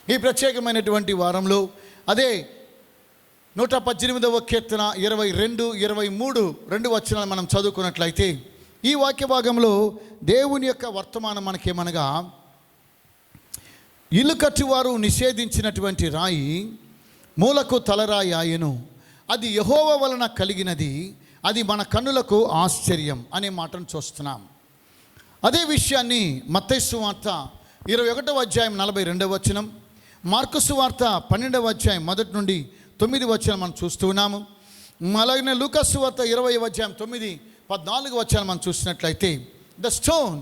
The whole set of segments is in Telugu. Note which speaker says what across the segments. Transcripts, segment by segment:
Speaker 1: ఈ ప్రత్యేకమైనటువంటి వారంలో అదే 118వ కీర్తన 22, 23 2 వచనాలు మనం చదువుకున్నట్లయితే ఈ వాక్య భాగంలో దేవుని యొక్క వర్తమానం మనకేమనగా, ఇల్లు కట్టువారు నిషేధించినటువంటి రాయి మూలకు తలరాయి ఆయను, అది యెహోవా వలన కలిగినది, అది మన కన్నులకు ఆశ్చర్యం అనే మాటను చూస్తున్నాం. అదే విషయాన్ని మత్తయి సువార్త 21వ అధ్యాయం 42వ వచనం, మార్కు సువార్త 12వ అధ్యాయం 1 నుండి 9 వచనం మనం చూస్తూ ఉన్నాము. అలాగే లూకా సువార్త 20వ అధ్యాయం 9, 14 వచనం మనం చూసినట్లయితే, the stone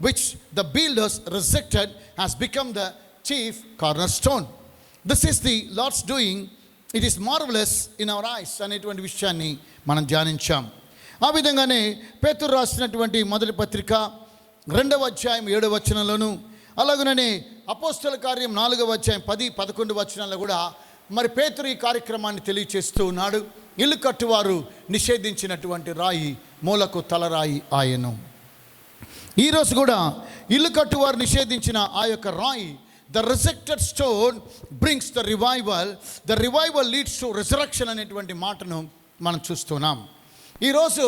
Speaker 1: which the builders rejected has become the chief corner stone, this is the Lord's doing, it is marvellous in our eyes అనేటువంటి విషయాన్ని మనం ధ్యానించాం. ఆ విధంగానే పేతురు రాసినటువంటి మొదటి పత్రిక 2వ అధ్యాయం 7వ వచనంలోను, అలాగనే అపోస్తల కార్యం 4వ అధ్యాయం 10, 11 వచనాల్లో కూడా మరి పేతురు ఈ కార్యక్రమాన్ని తెలియచేస్తూ ఉన్నాడు. ఇల్లు కట్టువారు నిషేధించినటువంటి రాయి మూలకు తలరాయి ఆయను. ఈరోజు కూడా ఇల్లు కట్టువారు నిషేధించిన ఆ యొక్క రాయి, the rejected stone brings the revival leads to resurrection అనేటువంటి మాటను మనం చూస్తున్నాం. ఈరోజు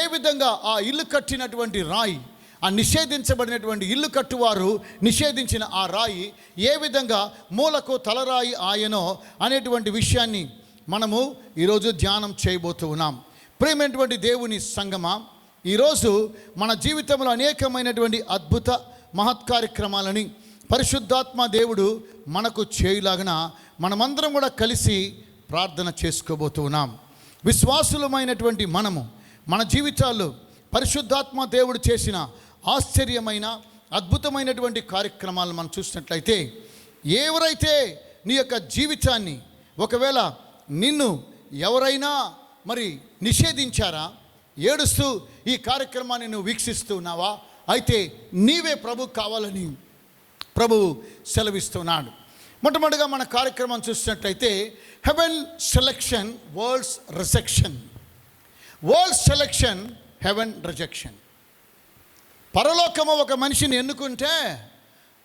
Speaker 1: ఏ విధంగా ఆ ఇల్లు కట్టినటువంటి రాయి, ఆ నిషేధించబడినటువంటి ఇల్లు కట్టువారు నిషేధించిన ఆ రాయి ఏ విధంగా మూలకు తలరాయి ఆయనో అనేటువంటి విషయాన్ని మనము ఈరోజు ధ్యానం చేయబోతూ ఉన్నాం. ప్రియమైనటువంటి దేవుని సంగమా, ఈరోజు మన జీవితంలో అనేకమైనటువంటి అద్భుత మహత్కార్యక్రమాలని పరిశుద్ధాత్మ దేవుడు మనకు చేయలాగిన మనమందరం కూడా కలిసి ప్రార్థన చేసుకోబోతూ ఉన్నాం. విశ్వాసులమైనటువంటి మనము మన జీవితాల్లో పరిశుద్ధాత్మ దేవుడు చేసిన ఆశ్చర్యమైన అద్భుతమైనటువంటి కార్యక్రమాలను మనం చూసినట్లయితే, ఎవరైతే నీ యొక్క జీవితాన్ని ఒకవేళ నిన్ను ఎవరైనా మరి నిషేధించారా, ఏడుస్తూ ఈ కార్యక్రమాన్ని నువ్వు వీక్షిస్తూ ఉన్నావా, అయితే నీవే ప్రభు కావాలని ప్రభువు సెలవిస్తున్నాడు. మొట్టమొదటిగా మన కార్యక్రమం చూసినట్లయితే, heaven selection world's rejection. World selection, heaven rejection. పరలోకము ఒక మనిషిని ఎన్నుకుంటే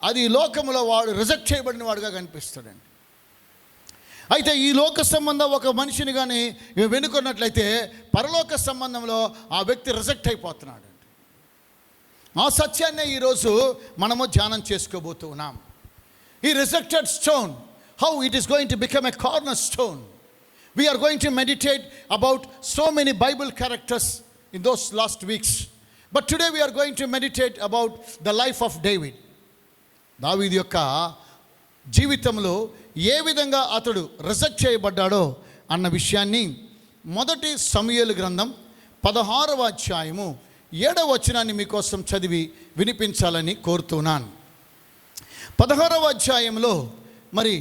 Speaker 1: అది ఈ లోకములో వాడు రిజెక్ట్ చేయబడిన వాడుగా కనిపిస్తాడండి. అయితే ఈ లోక సంబంధం ఒక మనిషిని కానీ వెనుకున్నట్లయితే పరలోక సంబంధంలో ఆ వ్యక్తి రిజెక్ట్ అయిపోతున్నాడు. ఆ సత్యాన్నే ఈరోజు మనము ధ్యానం చేసుకోబోతూ ఉన్నాం. ఈ rejected stone, how it is going to become a corner stone. We are going to meditate about so many Bible characters in those last weeks. But today we are going to meditate about the life of David. దావీదు యొక్క జీవితంలో ఏ విధంగా అతడు రిజెక్ట్ చేయబడ్డాడో అన్న విషయాన్ని మొదటి సమూయేలు గ్రంథం 16వ అధ్యాయము 7వ వచనాన్ని మీకోసం చదివి వినిపించాలని కోరుతున్నాను. 16వ అధ్యాయంలో మరి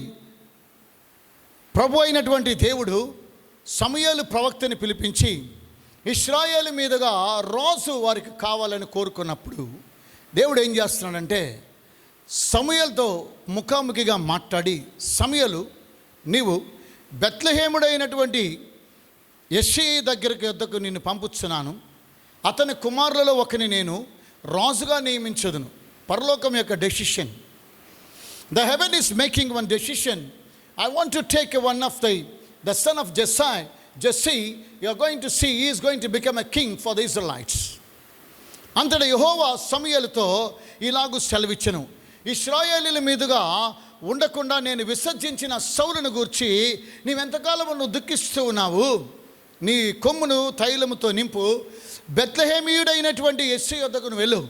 Speaker 1: ప్రభు అయినటువంటి దేవుడు సమూయేలు ప్రవక్తని పిలిపించి ఇశ్రాయేలు మీదుగా రాజు వారికి కావాలని కోరుకున్నప్పుడు దేవుడు ఏం చేస్తున్నాడంటే, సమూయేలుతో ముఖాముఖిగా మాట్లాడి, సమూయేలు, నీవు బెత్లెహేముడైనటువంటి యెష్షయి వద్దకు నిన్ను పంపుతున్నాను, అతని కుమారులలో ఒకని నేను రాజుగా నియమించదును. పరలోకం యొక్క decision. The heaven is making one decision. I want to take one of the son of Jesse, you are going to see, he is going to become a king for the Israelites. అంతటా యెహోవా సమూయేలుతో ఇలాగు సెలవిచ్చెను, ఇశ్రాయేలీయుల మీదుగా ఉండకుండా నేను విసర్జించిన సౌలును గూర్చి నీవెంతకాలము నువ్వు దుఃఖిస్తూ ఉన్నావు, నీ కొమ్మును తైలముతో నింపు, బెత్లెహేమీయుడైనటువంటి యెష్షయి వద్దకు వెళ్ళు.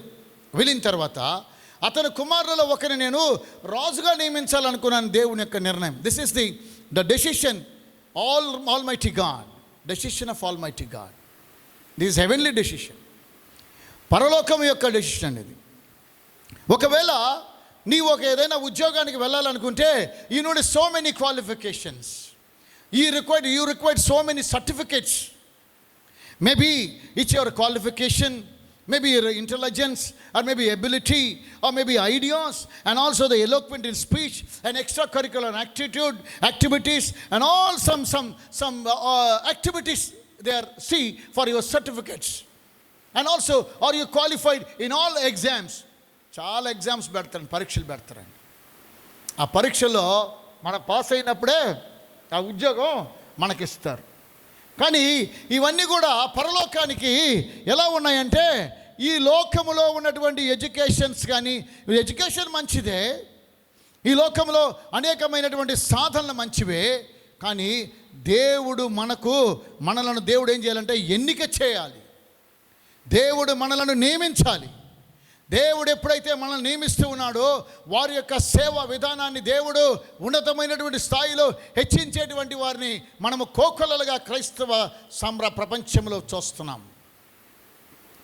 Speaker 1: వెళ్ళిన తర్వాత అతని కుమారులలో ఒకరిని నేను రాజుగా నియమించాలనుకున్నాను. దేవుని యొక్క నిర్ణయం. This is the decision almighty God, decision of almighty God. This heavenly decision, పరలోకం యొక్క డెసిషన్ ఇది. ఒకవేళ నీవు ఏదైనా ఉద్యోగానికి వెళ్ళాలనుకుంటే you need so many qualifications, you required so many certificates. Maybe it's your qualification, maybe your intelligence, or maybe ability, or maybe ideas, and also the eloquent in speech and extracurricular activities, and all some activities there see for your certificates. And also, are you qualified in all exams? చాలా ఎగ్జామ్స్ పెడతారండి, పరీక్షలు పెడతారండి. ఆ పరీక్షలో మనం పాస్ అయినప్పుడే ఆ ఉద్యోగం మనకిస్తారు. కానీ ఇవన్నీ కూడా పరలోకానికి ఎలా ఉన్నాయంటే, ఈ లోకములో ఉన్నటువంటి ఎడ్యుకేషన్స్ కానీ, ఎడ్యుకేషన్ మంచిదే, ఈ లోకంలో అనేకమైనటువంటి సాధనలు మంచివే, కానీ మనలను దేవుడు ఏం చేయాలంటే ఎన్నిక చేయాలి. దేవుడు మనలను నియమించాలి. దేవుడు ఎప్పుడైతే మనల్ని నియమిస్తూ ఉన్నాడో వారి యొక్క సేవా విధానాన్ని దేవుడు ఉన్నతమైనటువంటి స్థాయిలో హెచ్చించేటువంటి వారిని మనము కోకొల్లలుగా క్రైస్తవ ప్రపంచంలో చూస్తున్నాం.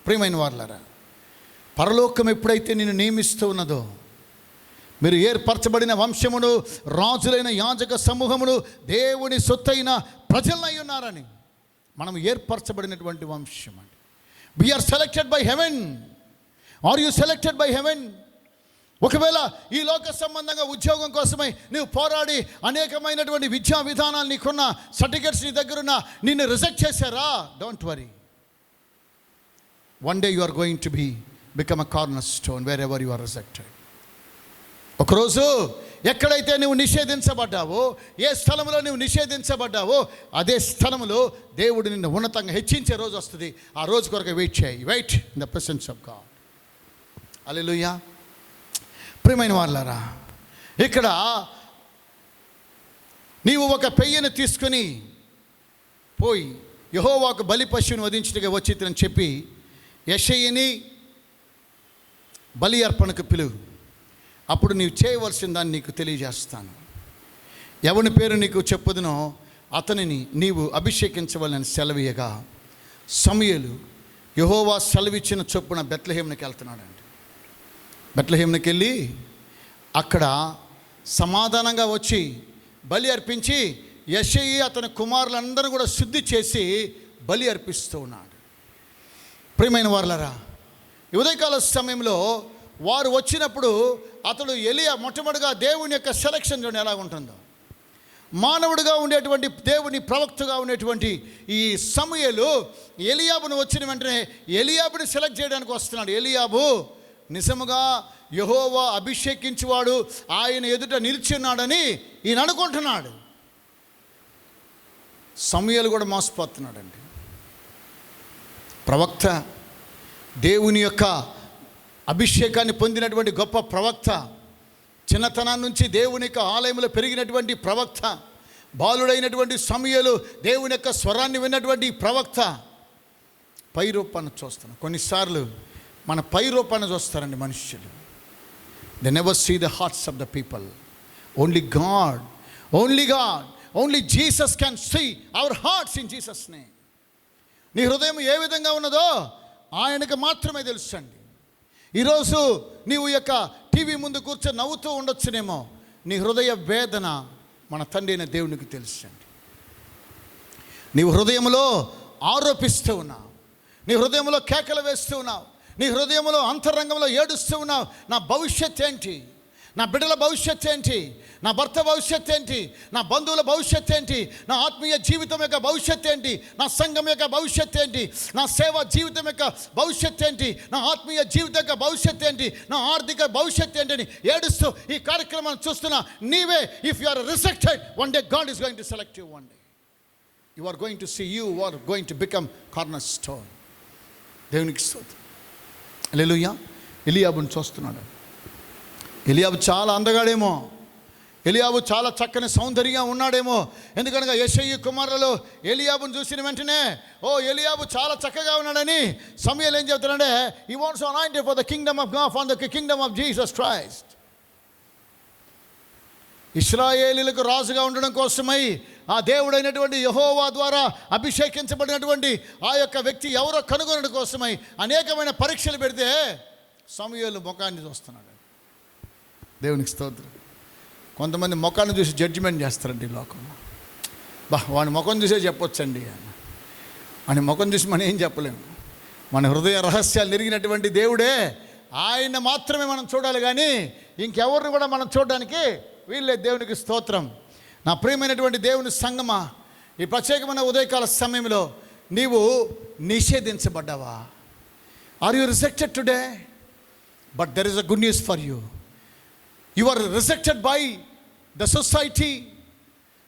Speaker 1: ప్రియమైన వారులారా, పరలోకం ఎప్పుడైతే నిన్ను నియమిస్తూ ఉన్నదో, మీరు ఏర్పరచబడిన వంశమును, రాజులైన యాజక సమూహమును, దేవుని సొత్తైన ప్రజలై ఉన్నారని, మనం ఏర్పరచబడినటువంటి వంశం అండి. We are selected by heaven. Are you selected by heaven? ఒకవేళ ఈ లోక సంబంధంగా ఉద్యోగం కోసమై నువ్వు పోరాడి అనేకమైనటువంటి విద్యా విధానాలు నీకున్న, సర్టిఫికెట్స్ నీ దగ్గరున్న, నిన్ను రిజెక్ట్ చేశారా? Don't worry. One day you are going to become a corner stone wherever you are rejected. ఒకరోజు ఎక్కడైతే నువ్వు నిషేధించబడ్డావో, ఏ స్థలంలో నువ్వు నిషేధించబడ్డావో, అదే స్థలంలో దేవుడు నిన్ను ఉన్నతంగా హెచ్చించే రోజు వస్తుంది. ఆ రోజు కొరకు వెయిట్ చేయి. Wait in the presence of God. Hallelujah. ప్రియమైన వాళ్ళారా, ఇక్కడ నీవు ఒక పెయ్యను తీసుకుని పోయి యెహోవాకు బలి పశువుని వధించుటకు వచ్చిందని చెప్పి యెషయిని బలి అర్పణకు పిలువు. అప్పుడు నీవు చేయవలసిన దాన్ని నీకు తెలియజేస్తాను. ఎవని పేరు నీకు చెప్పుదునో అతనిని నీవు అభిషేకించవాలని సెలవీయగా, సమూయేలు యెహోవా సెలవిచ్చిన చొప్పున బెత్లెహేమునకి వెళ్తున్నాడండి. బెత్లెహేమునకి వెళ్ళి అక్కడ సమాధానంగా వచ్చి బలి అర్పించి యెషయి అతని కుమారులందరూ కూడా శుద్ధి చేసి బలి అర్పిస్తూ ఉన్నాడు. ప్రియమైన వారలారా, ఉదయకాల సమయంలో వారు వచ్చినప్పుడు అతడు ఎలియా మొట్టమొదటిగా దేవుని యొక్క సెలక్షన్ చూడండి ఎలా ఉంటుందో. మానవుడిగా ఉండేటువంటి దేవుని ప్రవక్తగా ఉండేటువంటి ఈ సమూయేలు ఎలియాబును వచ్చిన వెంటనే ఎలియాబుని సెలెక్ట్ చేయడానికి వస్తున్నాడు. ఎలియాబు నిజముగా యెహోవా అభిషేకించువాడు, ఆయన ఎదుట నిలిచి ఉన్నాడని ఈయన అనుకుంటున్నాడు. సమూయేలు కూడా మోసపోతున్నాడండి. ప్రవక్త, దేవుని యొక్క అభిషేకాన్ని పొందినటువంటి గొప్ప ప్రవక్త, చిన్నతనం నుంచి దేవుని యొక్క ఆలయంలో పెరిగినటువంటి ప్రవక్త, బాలుడైనటువంటి సమూయేలు దేవుని యొక్క స్వరాన్ని విన్నటువంటి ప్రవక్త పై రూపాన్ని చూస్తున్నాం. కొన్నిసార్లు మన పై రూపాన్ని చూస్తారండి మనుష్యులు. They never see the hearts of the people. Only God, only Jesus can see our hearts in Jesus name. నీ హృదయం ఏ విధంగా ఉన్నదో ఆయనకు మాత్రమే తెలుసు అండి. ఈరోజు నీవు యొక్క టీవీ ముందు కూర్చొని నవ్వుతూ ఉండొచ్చునేమో, నీ హృదయ వేదన మన తండ్రి అయిన దేవునికి తెలుసు అండి. నీవు హృదయంలో ఆరోపిస్తూ ఉన్నావు, నీ హృదయంలో కేకలు వేస్తూ ఉన్నావు, నీ హృదయంలో అంతరంగంలో ఏడుస్తూ ఉన్నావు. నా భవిష్యత్ ఏంటి? నా బిడ్డల భవిష్యత్ ఏంటి? నా భర్త భవిష్యత్ ఏంటి? నా బంధువుల భవిష్యత్ ఏంటి? నా ఆత్మీయ జీవితం యొక్క భవిష్యత్ ఏంటి? నా సంఘం యొక్క భవిష్యత్ ఏంటి? నా సేవా జీవితం యొక్క భవిష్యత్ ఏంటి? నా ఆత్మీయ జీవితం యొక్క భవిష్యత్ ఏంటి? నా ఆర్థిక భవిష్యత్ ఏంటి అని ఏడుస్తూ ఈ కార్యక్రమాన్ని చూస్తున్నా నీవే, if you are rejected, one day God is going to select you. One day you are going to see you are going to become corner stone. దేవునికి స్తోత్రం. హల్లెలూయా. ఎలియాబుని చూస్తున్నాడు. ఎలియాబు చాలా అందగాడేమో, ఎలియాబు చాలా చక్కని సౌందర్యంగా ఉన్నాడేమో. ఎందుకనగా యెషయి కుమారులలో ఎలియాబుని చూసిన వెంటనే ఎలియాబు చాలా చక్కగా ఉన్నాడని సమూయేలు ఏం చెప్తాడంటే, he wants anointed for the kingdom of God, for the kingdom of Jesus Christ. ఇశ్రాయేలీలకు రాజుగా ఉండడం కోసమై ఆ దేవుడైనటువంటి యెహోవా ద్వారా అభిషేకించబడినటువంటి ఆ యొక్క వ్యక్తి ఎవరో కనుగొనడం కోసమై అనేకమైన పరీక్షలు పెడితే సమూయేలు ముఖాన్ని చూస్తున్నాడు. దేవునికి స్తోత్రం. కొంతమంది ముఖాన్ని చూసి జడ్జిమెంట్ చేస్తారండి ఈ లోకంలో. వాడి ముఖం చూసే చెప్పొచ్చండి అని ముఖం చూసి మనం ఏం చెప్పలేము. మన హృదయ రహస్యాలు ఎరిగినటువంటి దేవుడే, ఆయన మాత్రమే మనం చూడాలి, కానీ ఇంకెవరిని కూడా మనం చూడడానికి వీళ్ళే. దేవునికి స్తోత్రం. నా ప్రియమైనటువంటి దేవుని సంగమా, ఈ ప్రత్యేకమైన ఉదయకాల సమయంలో నీవు నిషేధించబడ్డావా? Are you rejected today? But there is a good news for you. You are rejected by the society,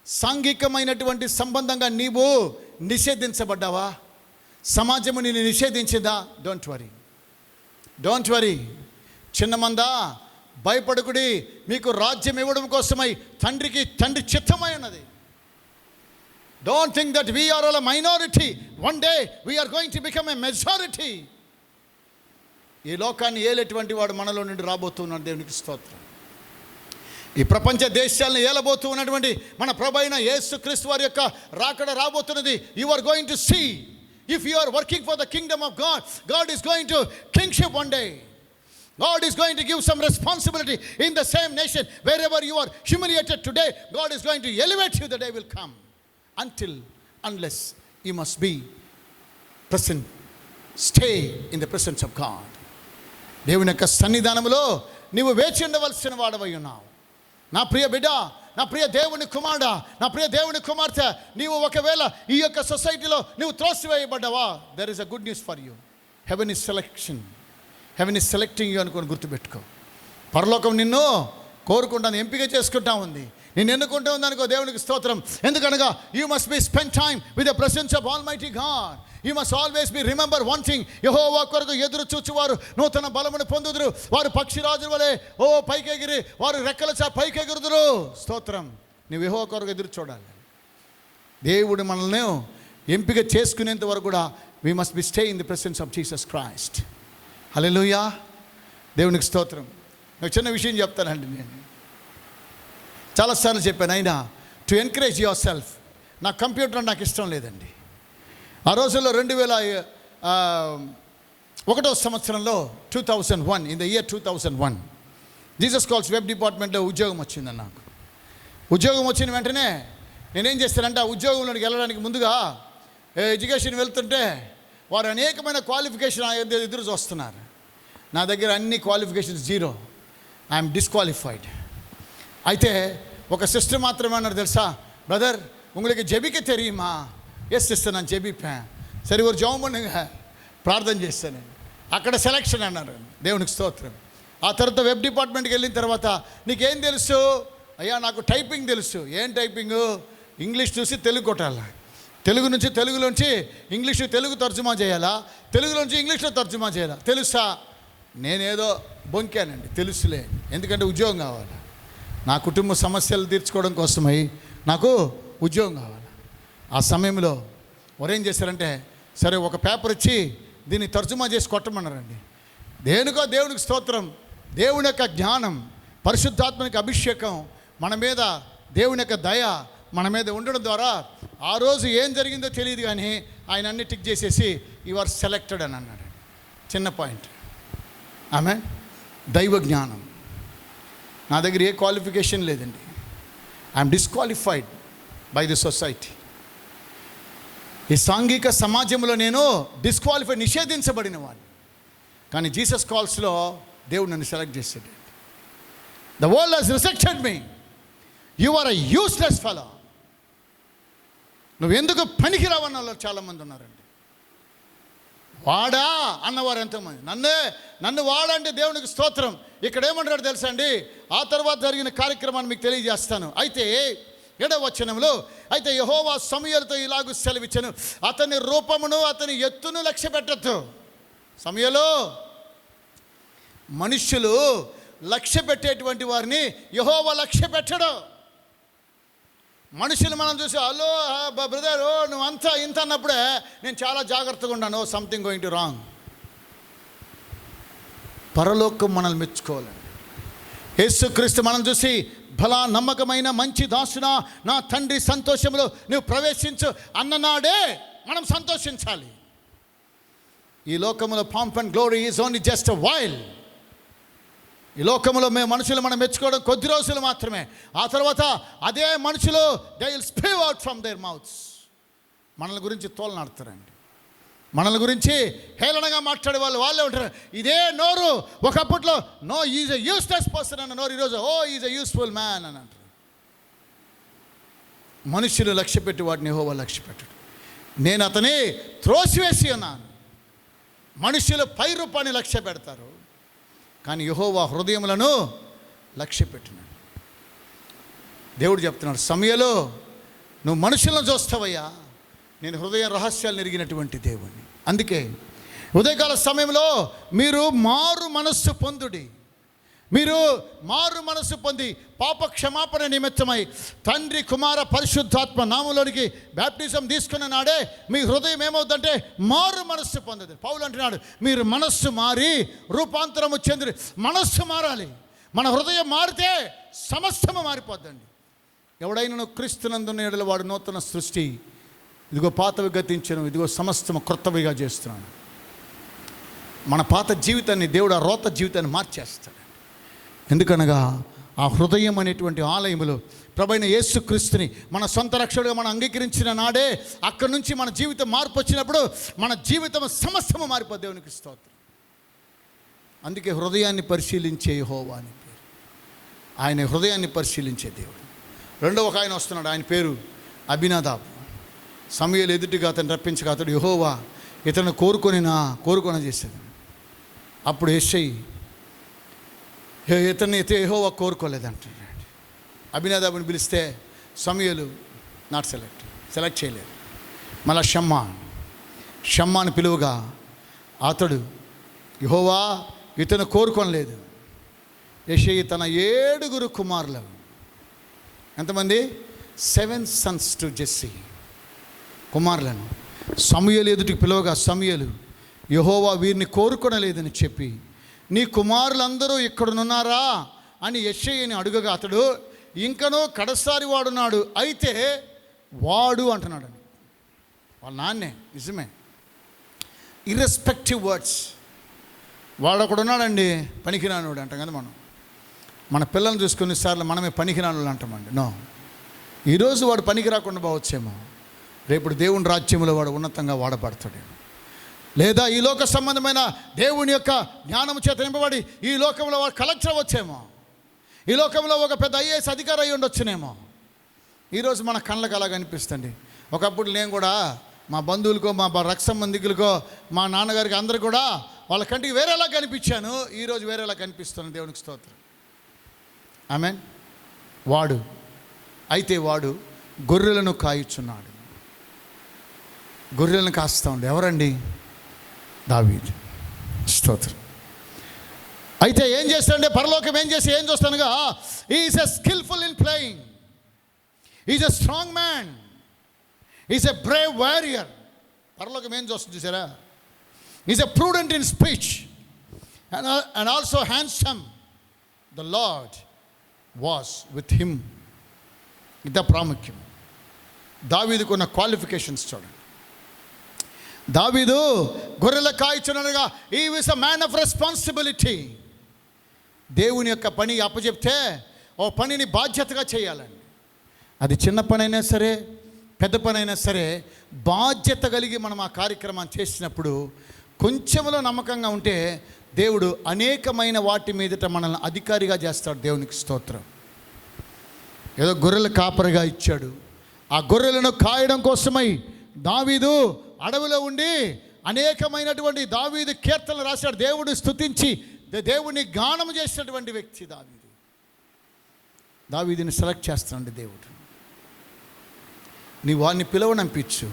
Speaker 1: సాంఘికమైనటువంటి సంబంధంగా నీవు నిషేధించబడ్డావా? సమాజము నిన్ను నిషేధించిందా? డోంట్ వరీ చిన్నమందా, భయపడుకుడి, మీకు రాజ్యం ఇవ్వడం కోసమై తండ్రి చిత్తమై ఉన్నది. Don't think that we are all a minority, one day we are going to become a majority. ఈ లోకాన్ని ఏలేటువంటి వాడు మనలో నుండి రాబోతున్నాడు. దేవునికి స్తోత్రం. ఈ ప్రపంచ దేశాలను ఏలబోతూ ఉన్నటువంటి మన ప్రభు అయిన యేసుక్రీస్తు వారి యొక్క రాకడ రాబోతున్నది. You are going to see, if you are working for the kingdom of God, God is going to kingship one day. God is going to give some responsibility in the same nation. Wherever you are humiliated today, God is going to elevate you. The day will come. Unless you must be present, stay in the presence of God. దేవుని యొక్క సన్నిధానములో నీవు వేచి ఉండవలసిన వాడవై ఉన్నావు. నా ప్రియ బిడ్డ, నా ప్రియ దేవుని కుమారుడా, నా ప్రియ దేవుని కుమార్తె, నీవు ఒకవేళ ఈ యొక్క సొసైటీలో నువ్వు త్రోసివేయబడ్డావా, there is a good news for you. Heaven is selecting you అనుకొని గుర్తుపెట్టుకో. పరలోకం నిన్ను కోరుకుంటాను, ఎంపిక చేసుకుంటా ఉంది, నిన్ను ఎన్నుకుంటూ ఉంది అనుకో. దేవునికి స్తోత్రం. ఎందుకనగా you must be spend time with the presence of almighty God. You must always be remember one thing, యెహోవా కొరకు ఎదురు చూచువారు నూతన బలమును పొందుదురు, వారు పక్షిరాజుల వలె పైకెగిరి వారు రెక్కల పైకెగురుదురు. స్తోత్రం. నువ్వు యెహోవా కొరకు ఎదురు చూడాలి. దేవుడు మనల్ని ఎంపిక చేసుకునేంత వరకు కూడా we must be stay in the presence of Jesus Christ. Hallelujah. దేవునికి స్తోత్రం. నాకు చిన్న విషయం చెప్తానండి. నేను చాలాసార్లు చెప్పాను, అయినా టు ఎంకరేజ్ యువర్ సెల్ఫ్. నా కంప్యూటర్ నాకు ఇష్టం లేదండి. ఆ రోజుల్లో 2001 సంవత్సరంలో 2001, in the year 2001 Jesus calls web డిపార్ట్మెంట్లో ఉద్యోగం వచ్చిందని నాకు. ఉద్యోగం వచ్చిన వెంటనే నేనేం చేస్తానంటే, ఆ ఉద్యోగంలోకి వెళ్ళడానికి ముందుగా ఎడ్యుకేషన్ వెళ్తుంటే వారు అనేకమైన క్వాలిఫికేషన్ ఎదురు చూస్తున్నారు. నా దగ్గర అన్ని క్వాలిఫికేషన్స్ 0. I'm disqualified. అయితే ఒక సిస్టర్ మాత్రమే అన్నారు, తెలుసా, బ్రదర్ உங்களுக்கு జెబిక தெரியுமா? ఎస్ సిస్టర్, నేను జెబిపేన్. సరే ఒక జాబ్ ఉండగా ప్రార్థన చేస్తాను. అక్కడ సెలక్షన్ అన్నారు. దేవునికి స్తోత్రం. ఆ తర్వాత వెబ్ డిపార్ట్మెంట్కి వెళ్ళిన తర్వాత నీకేం తెలుసు? అయ్యా నాకు టైపింగ్ తెలుసు. ఏం టైపింగు? ఇంగ్లీష్ చూసి తెలుగు కొట్టాలా, తెలుగు నుంచి తెలుగులోంచి ఇంగ్లీషు తెలుగు తర్జుమా చేయాలా, తెలుగులోంచి ఇంగ్లీష్లో తర్జుమా చేయాలా. తెలుసా? నేనేదో బొంకానండి, తెలుసులే, ఎందుకంటే ఉద్యోగం కావాలి. నా కుటుంబ సమస్యలు తీర్చుకోవడం కోసమై నాకు ఉద్యోగం కావాలి. ఆ సమయంలో వారేం చేశారంటే, సరే ఒక పేపర్ ఇచ్చి దీన్ని తర్జుమా చేసి కొట్టమన్నారండి. దేనికో దేవునికి స్తోత్రం. దేవుని యొక్క జ్ఞానం, పరిశుద్ధాత్మనికి అభిషేకం మన మీద, దేవుని యొక్క దయ మన మీద ఉండడం ద్వారా ఆ రోజు ఏం జరిగిందో తెలియదు, కానీ ఆయన అన్ని టిక్ చేసేసి యు ఆర్ సెలెక్టెడ్ అని అన్నాడు. చిన్న పాయింట్. ఆమె దైవ జ్ఞానం. నా దగ్గర ఏ క్వాలిఫికేషన్ లేదండి. I'm disqualified by the society. ఈ సాంఘిక సమాజంలో నేను డిస్క్వాలిఫైడ్, నిషేధించబడిన వాడిని. కానీ జీసస్ కాల్స్లో దేవుడు నన్ను సెలెక్ట్ చేశాడు. The world has rejected me. You are a useless fellow. నువ్వు ఎందుకు పనికిరావన్న వాళ్ళు చాలామంది ఉన్నారండి. వాడా అన్నవారు ఎంతోమంది. నన్ను వాడంటే దేవునికి స్తోత్రం. ఇక్కడ ఏమంటాడు తెలుసా అండి? ఆ తర్వాత జరిగిన కార్యక్రమాన్ని మీకు తెలియజేస్తాను. అయితే 7వ వచనంలో, అయితే యెహోవా సమూయేలుతో ఇలాగూ సెలవిచ్చెను, అతని రూపమును అతని ఎత్తును లక్ష్య పెట్టొద్దు. సమూయేలు, మనుష్యులు లక్ష్య పెట్టేటువంటి వారిని యెహోవా లక్ష్య పెట్టడు. మనుషులు మనం చూసి, హలో బ్రదర్ నువ్వు అంతా ఇంత అన్నప్పుడే నేను చాలా జాగ్రత్తగా ఉన్నాను, సంథింగ్ గోయింగ్ టు రాంగ్. పరలోకం మనల్ని మెచ్చుకోవాలండి. యేసుక్రీస్తు మనం చూసి, భలా నమ్మకమైన మంచి దాసునా, నా తండ్రి సంతోషంలో నువ్వు ప్రవేశించు అన్ననాడే మనం సంతోషించాలి. ఈ లోకంలో pomp and glory is only just a while. ఈ లోకంలో మనుషులు మనం మెచ్చుకోవడం కొద్ది రోజులు మాత్రమే. ఆ తర్వాత అదే మనుషులు they will spew out from their mouths. మనల గురించి తోలనాడతారండి. మనల గురించి హేళనగా మాట్లాడే వాళ్ళే ఉంటారు. ఇదే నోరు ఒకప్పట్లో no is a useless person అన్న నోరు ఈరోజు ఈజ్ ఎ యూస్ఫుల్ మ్యాన్ అని అంటారు. మనుషులు లక్ష్య పెట్టి వాటిని యెహోవా లక్ష్య పెట్టడు. నేను అతని త్రోసివేసి ఉన్నాను. మనుషులు పై రూపాన్ని లక్ష్య పెడతారు, కానీ యెహోవా హృదయములను లక్ష్య పెట్టినాడు. దేవుడు చెప్తున్నాడు, సమయంలో నువ్వు మనుషులను చూస్తావయ్యా, నేను హృదయ రహస్యాలు ఎరిగినటువంటి దేవుణ్ణి. అందుకే ఉదయకాల సమయంలో మీరు మారు మనస్సు పొందుడి. మీరు మారు మనస్సు పొంది పాప క్షమాపణ నిమిత్తమై తండ్రి కుమార పరిశుద్ధాత్మ నామంలోనికి బ్యాప్టిజం తీసుకున్న నాడే మీ హృదయం ఏమవుతుందంటే మారు మనస్సు పొందదు. పౌలు అంటున్నాడు, మీరు మనస్సు మారి రూపాంతరము చెంది. మనస్సు మారాలి. మన హృదయం మారితే సమస్తము మారిపోద్దండి. ఎవడైనా క్రీస్తునందున్న ఎడల వాడు నూతన సృష్టి, ఇదిగో పాతవి గతించను, ఇదిగో సమస్తము క్రొత్తవిగా చేస్తున్నాను. మన పాత జీవితాన్ని దేవుడు ఆ రోత జీవితాన్ని మార్చేస్తాడు. ఎందుకనగా ఆ హృదయం అనేటువంటి ఆలయములో ప్రభువైన యేసుక్రీస్తుని మన సొంత రక్షకుడిగా మనం అంగీకరించిన నాడే అక్కడి నుంచి మన జీవితం మార్పు వచ్చినప్పుడు మన జీవితం సమస్తము మారిపోద్ది. దేవునికి స్తోత్రం. అందుకే హృదయాన్ని పరిశీలించే యెహోవా అని పేరు. ఆయన హృదయాన్ని పరిశీలించే దేవుడు. రెండో ఒక ఆయన వస్తున్నాడు, ఆయన పేరు అబీనాదాబు. సమూయేలు ఎదుటిగా అతను రప్పించగా అతడు యెహోవా ఇతను కోరుకొని చేశాడు. అప్పుడు యెషయి ఇతన్ని యెహోవా కోరుకోలేదంటున్నాడు. అబీనాదాబుని పిలిస్తే సమూయేలు నాట్ సెలెక్ట్ చేయలేదు. మళ్ళా షమ్మాను పిలువగా అతడు యెహోవా ఇతను కోరుకోలేదు. యెషయి తన 7 కుమారులు, ఎంతమంది 7 sons టు జెస్సీ, కుమారులను సమూయేలు ఎదుటికి పిలువగా సమూయేలు యెహోవా వీరిని కోరుకొనలేదని చెప్పి, నీ కుమారులందరూ ఇక్కడనున్నారా అని యెషయిని అడుగగా అతడు ఇంకనూ కడసారి వాడున్నాడు, అయితే వాడు అంటున్నాడు. వాళ్ళ నాన్నే, నిజమే. Irrespective words. వాడు ఒకడున్నాడండి పనికిరానుడు అంటాం కదా మనం. మన పిల్లల్ని చూసుకునేసార్లు మనమే పనికిరానులు అంటామండి. నో, ఈరోజు వాడు పనికి రాకుండా పోవచ్చేమో, రేపు దేవుని రాజ్యంలో వాడు ఉన్నతంగా వాడబడతాడేమో. లేదా ఈ లోక సంబంధమైన దేవుని యొక్క జ్ఞానం చేత నింపబడి ఈ లోకంలో వాడు కలెక్టర్ అవ్వచ్చేమో, ఈ లోకంలో ఒక పెద్ద ఐఏఎస్ అధికారి అయి ఉండొచ్చునేమో. ఈరోజు మన కళ్ళకు అలాగ అనిపిస్తుంది. ఒకప్పుడు నేను కూడా మా బంధువులకో మా రక్త సంబంధికులకో మా నాన్నగారికి అందరు కూడా వాళ్ళ కంటికి వేరేలా కనిపించాను. ఈరోజు వేరేలా కనిపిస్తున్నాను. దేవునికి స్తోత్రం. ఆమేన్. వాడు గొర్రెలను కాయుచున్నాడు. గొర్రెలను కాస్తా ఉండే ఎవరండి? దావీదు. స్తోత్రం. అయితే ఏం చేస్తాడంటే పరలోకం ఏం చూస్తానుగా, is a skilful in playing, is a strong man, is a brave warrior. పరలోకం ఏం చూస్తుంది చూసారా? Is a prudent in speech and also handsome. The Lord was with him. ఇద ప్రాముఖ్యం. దావీదుకున్న క్వాలిఫికేషన్స్ చూడండి. దావీదు గొర్రెల కాయచునగా he was a man of responsibility. దేవుని యొక్క పని అప్పచెప్తే ఓ పనిని బాధ్యతగా చేయాలండి. అది చిన్న పనైనా సరే పెద్ద పనైనా సరే బాధ్యత కలిగి మనం ఆ కార్యక్రమాన్ని చేసినప్పుడు కొంచెంలో నమ్మకంగా ఉంటే దేవుడు అనేకమైన వాటి మీదట మనల్ని అధికారిగా చేస్తాడు. దేవునికి స్తోత్రం. ఏదో గొర్రెల కాపరిగా ఇచ్చాడు. ఆ గొర్రెలను కాయడం కోసమై దావీదు అడవిలో ఉండి అనేకమైనటువంటి దావీదు కీర్తనలు రాశాడు. దేవుడు స్తుతించి దేవుడిని గానం చేసినటువంటి వ్యక్తి దావీదుని సెలెక్ట్ చేస్తాడు దేవుడు. నీ వాడిని పిలవనంపించు,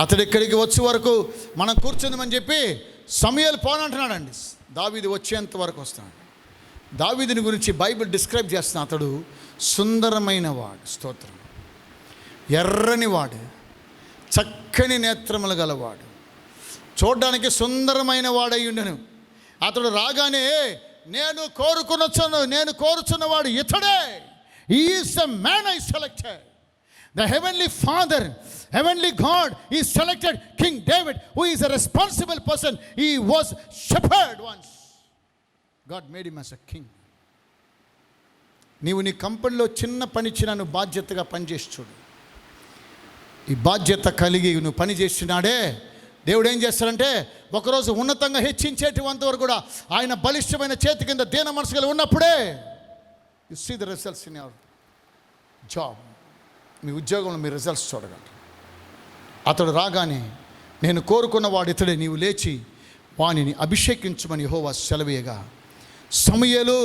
Speaker 1: అతడు ఇక్కడికి వచ్చే వరకు మనం కూర్చుందామని చెప్పి సమూయేలు పోనంటున్నాడండి. దావీదు వచ్చేంత వరకు వస్తున్నాడు. దావీదుని గురించి బైబిల్ డిస్క్రైబ్ చేస్తున్న అతడు సుందరమైన వాడు. స్తోత్రం. ఎర్రని వాడు, చక్కని నేత్రములు గలవాడు, చూడ్డానికి సుందరమైన వాడై ఉండెను. అతడు రాగానే నేను కోరుచున్నవాడు ఇతడే. He is the man I selected. The heavenly Father, heavenly God ఈ selected king David, who is a responsible person. He was shepherd once. God made him as a king. నీవు నీ కంపెనీలో చిన్న పని ఇచ్చినా నువ్వు బాధ్యతగా పనిచేసి చూడు. ఈ బాధ్యత కలిగి నువ్వు పని చేసినాడే దేవుడు ఏం చేస్తాడంటే ఒకరోజు ఉన్నతంగా హెచ్చించేటువంటి వరకు కూడా ఆయన బలిష్టమైన చేతి కింద దీన మనసు కలిగి ఉన్నప్పుడే you see the results in your job. మీ ఉద్యోగంలో మీ రిజల్ట్స్ చూడగలరు. అతడు రాగానే నేను కోరుకున్నవాడు ఇతడే, నీవు లేచి వానిని అభిషేకించమని యెహోవా సెలవీయగా సమూయేలు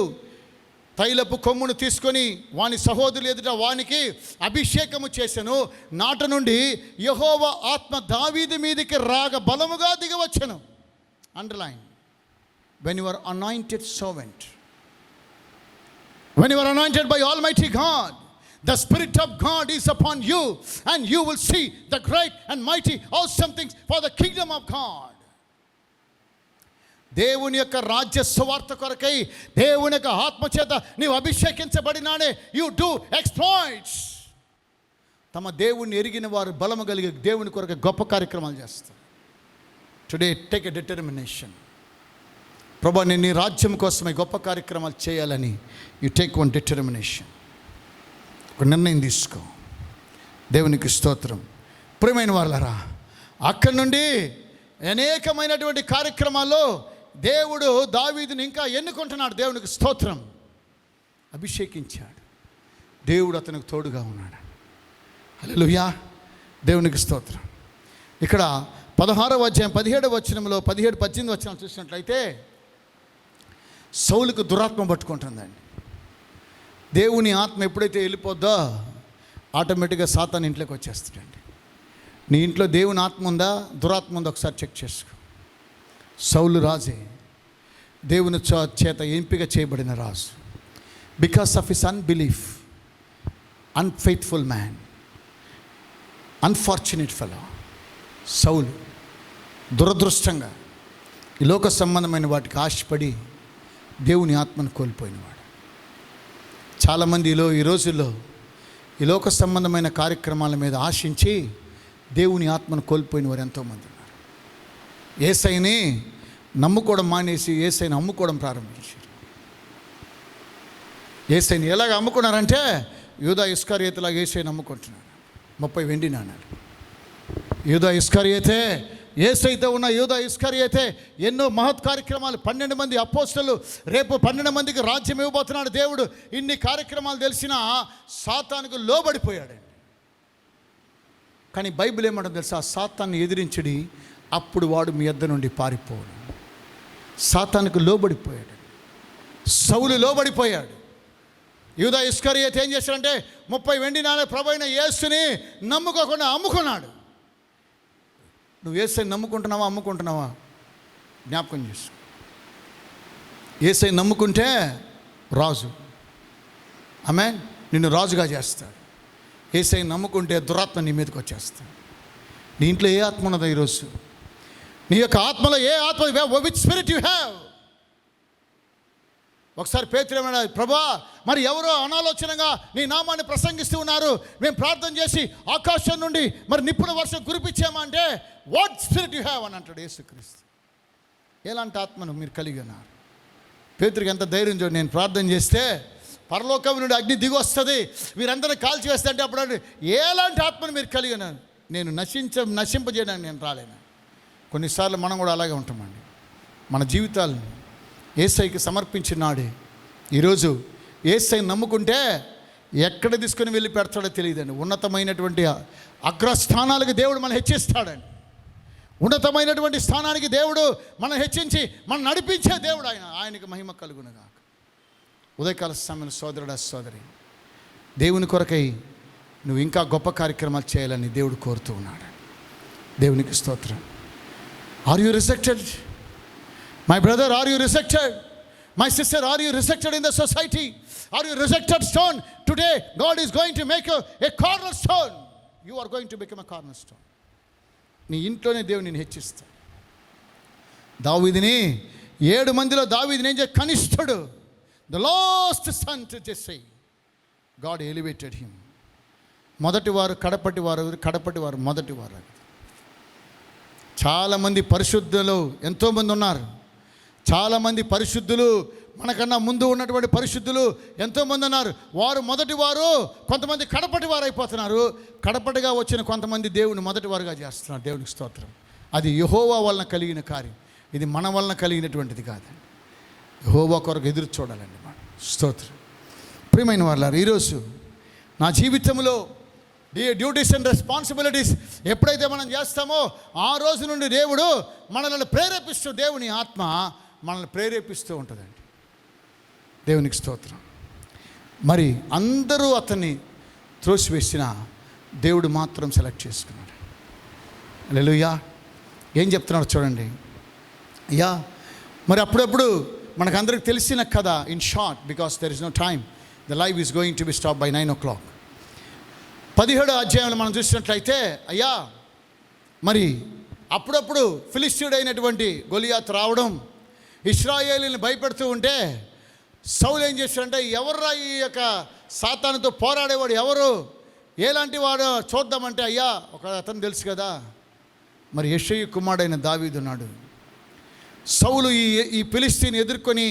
Speaker 1: తైలపు కొమ్మును తీసుకొని వాని సహోదరులు ఎదుట వానికి అభిషేకము చేసెను. నాట నుండి యెహోవా ఆత్మ దావీదు మీదికి రాగ బలముగా దిగవచ్చెను. Underline, when you are anointed servant, when you are anointed by Almighty God, the Spirit of God is upon you, and you will see the great and mighty awesome things for the kingdom of God. దేవుని యొక్క రాజ్య సువార్త కొరకై దేవుని యొక్క ఆత్మచేత నీవు అభిషేకించబడినానే యు డూ ఎక్స్‌ప్లాయిట్స్. తమ దేవుని ఎరిగిన వారు బలము కలిగి దేవుని కొరకు గొప్ప కార్యక్రమాలు చేస్తారు. Today take a determination. ప్రభా, నేను నీ రాజ్యం కోసమే గొప్ప కార్యక్రమాలు చేయాలని యు టేక్ వన్ డిటర్మినేషన్. ఒక నిర్ణయం తీసుకో. దేవునికి స్తోత్రం. ప్రియమైన వాళ్ళరా, అక్కడి నుండి అనేకమైనటువంటి కార్యక్రమాల్లో దేవుడు దావీదుని ఇంకా ఎన్నుకుంటున్నాడు. దేవునికి స్తోత్రం. అభిషేకించాడు. దేవుడు అతనికి తోడుగా ఉన్నాడు. హల్లెలూయా, దేవునికి స్తోత్రం. ఇక్కడ 16వ అధ్యాయం 17వ వచనంలో 17-18 వచనాలు చూసినట్లయితే సౌలుకు దురాత్మ పట్టుకుంటుందండి. దేవుని ఆత్మ ఎప్పుడైతే వెళ్ళిపోద్దో ఆటోమేటిక్గా సాతాను ఇంట్లోకి వచ్చేస్తాడండి. నీ ఇంట్లో దేవుని ఆత్మ ఉందా, దురాత్మ ఉందా ఒకసారి చెక్ చేసుకో. సౌలు రాజే, దేవుని చేత ఎంపిక చేయబడిన రాజు. Because of his unbelief, unfaithful man, unfortunate fellow సౌలు దురదృష్టంగా ఈ లోక సంబంధమైన వాటికి ఆశపడి దేవుని ఆత్మను కోల్పోయినవాడు. చాలామంది ఈ రోజుల్లో ఈ లోక సంబంధమైన కార్యక్రమాల మీద ఆశించి దేవుని ఆత్మను కోల్పోయిన వారు ఎంతోమంది ఉన్నారు. యేసయ్యని నమ్ముకోవడం మానేసి యేసయ్యని అమ్ముకోవడం ప్రారంభించారు. యేసయ్యని ఎలాగ అమ్ముకున్నారంటే యూదా ఇస్కరియోతులాగా యేసయ్యని అమ్ముకుంటున్నాడు. 30 వెండి నాణాలు. యూదా ఇస్కరియోతే, యేసయ్యతో ఉన్న యూదా ఇస్కరియోతే ఎన్నో మహత్ కార్యక్రమాలు, 12 మంది అపోస్తలు, రేపు 12 మందికి రాజ్యం ఇవ్వబోతున్నాడు దేవుడు. ఇన్ని కార్యక్రమాలు తెలిసినా సాతానుకు లోబడిపోయాడండి. కానీ బైబిల్ ఏమంటుంది తెలుసా? సాతాన్ని ఎదిరించడి, అప్పుడు వాడు మీ యొద్ద నుండి పారిపోడు. సాతానుకు లోబడిపోయాడు. సౌలు లోబడిపోయాడు. యూదా ఇస్కరియోతు ఏం చేశాడంటే 30 వెండి నాణాలు ప్రభువైన యేసుని నమ్ముకోకుండా అమ్ముకున్నాడు. నువ్వు యేసయ్యని నమ్ముకుంటున్నావా, అమ్ముకుంటున్నావా? జ్ఞాపకం చేసుకో. యేసయ్యని నమ్ముకుంటే రాజు, ఆమేన్, నిన్ను రాజుగా చేస్తాడు. యేసయ్యని నమ్ముకుంటే దురాత్మ నీ మీదకి వచ్చేస్తాడు. నీ ఇంట్లో ఏ ఆత్మ ఉన్నదో ఈరోజు, నీ యొక్క ఆత్మలో ఏ ఆత్మ, విచ్ స్పిరిట్ యు హ్యావ్. ఒకసారి పేతురు ఏమన్నాడు, ప్రభా, మరి ఎవరో అనాలోచనగా నీ నామాన్ని ప్రసంగిస్తూ ఉన్నారు, మేము ప్రార్థన చేసి ఆకాశం నుండి మరి నిప్పుల వర్షం కురిపించామంటే వాట్ స్పిరిట్ యు హ్యావ్ అని అంటాడు యేసుక్రీస్తు. ఎలాంటి ఆత్మను మీరు కలిగి ఉన్నారు? పేతురుకి ఎంత ధైర్యం చూడండి. నేను ప్రార్థన చేస్తే పరలోకం నుండి అగ్ని దిగి వస్తుంది, మీరందరూ కాల్చి వేస్తే అంటే అప్పుడు ఎలాంటి ఆత్మను మీరు కలిగి ఉన్నారు? నేను నశింపజేయడానికి నేను రాలేను. కొన్నిసార్లు మనం కూడా అలాగే ఉంటామండి. మన జీవితాలను యేసయ్యకి సమర్పించినాడే ఈరోజు యేసయ్యని నమ్ముకుంటే ఎక్కడ తీసుకొని వెళ్ళి పెడతాడో తెలియదండి. ఉన్నతమైనటువంటి అగ్రస్థానాలకు దేవుడు మనం హెచ్చిస్తాడండి. ఉన్నతమైనటువంటి స్థానానికి దేవుడు మనం హెచ్చించి మనం నడిపించే దేవుడు ఆయనకి మహిమ కలుగునుగాక. ఉదయకాల సమయంలో సోదరుడా, సోదరి, దేవుని కొరకై నువ్వు ఇంకా గొప్ప కార్యక్రమాలు చేయాలని దేవుడు కోరుతూ ఉన్నాడు. దేవునికి స్తోత్రం. Are you rejected? My brother, are you rejected? My sister, are you rejected in the society? Are you rejected stone? Today, God is going to make a cornerstone. You are going to become a cornerstone. నీ ఇంట్లోనే దేవుడు నిన్ను హెచ్చిస్తాడు. దావీదుని 7 మందిలో దావీదుని ఏం చేసి కనిష్ఠుడు, the last son to Jesse, God elevated him. మొదటివారు కడపటివారు మొదటివారు. చాలామంది పరిశుద్ధులు ఎంతోమంది ఉన్నారు. చాలామంది పరిశుద్ధులు, మనకన్నా ముందు ఉన్నటువంటి పరిశుద్ధులు ఎంతోమంది ఉన్నారు. వారు మొదటివారు, కొంతమంది కడపటివారు అయిపోతున్నారు. కడపటిగా వచ్చిన కొంతమంది దేవుని మొదటివారుగా చేస్తున్నారు. దేవునికి స్తోత్రం. అది యెహోవా వలన కలిగిన కార్యం, ఇది మన వలన కలిగినటువంటిది కాదండి. యెహోవా కొరకు ఎదురు చూడాలండి మనం. స్తోత్రం. ప్రియమైన వాళ్ళారు, ఈరోజు నా జీవితంలో డ్యూటీస్ అండ్ రెస్పాన్సిబిలిటీస్ ఎప్పుడైతే మనం చేస్తామో ఆ రోజు నుండి దేవుడు మనల్ని ప్రేరేపిస్తూ, దేవుని ఆత్మ మనల్ని ప్రేరేపిస్తూ ఉంటుందండి. దేవునికి స్తోత్రం. మరి అందరూ అతన్ని త్రోసివేసిన దేవుడు మాత్రం సెలెక్ట్ చేసుకున్నాడు. హల్లెలూయా. ఏం చెప్తున్నాడు చూడండి. అయ్యా మరి అప్పుడప్పుడు మనకందరికి తెలిసిన కథ in short, because there is no time, the live is going to be stop by 9 o'clock. 17వ అధ్యాయంలో మనం చూసినట్లయితే, అయ్యా మరి అప్పుడప్పుడు ఫిలిష్తీయుడైనటువంటి గొలియాతు రావడం, ఇశ్రాయేలీని భయపెడుతూ ఉంటే సౌలు ఏం చేశాడంటే, ఎవర్రా ఈ యొక్క సాతానుతో పోరాడేవాడు ఎవరు, ఎలాంటి వాడు చూద్దామంటే, అయ్యా ఒక అతను తెలుసు కదా, మరి యెషయి కుమారుడైన దావీదు ఉన్నాడు. సౌలు ఈ ఫిలిష్తీని ఎదుర్కొని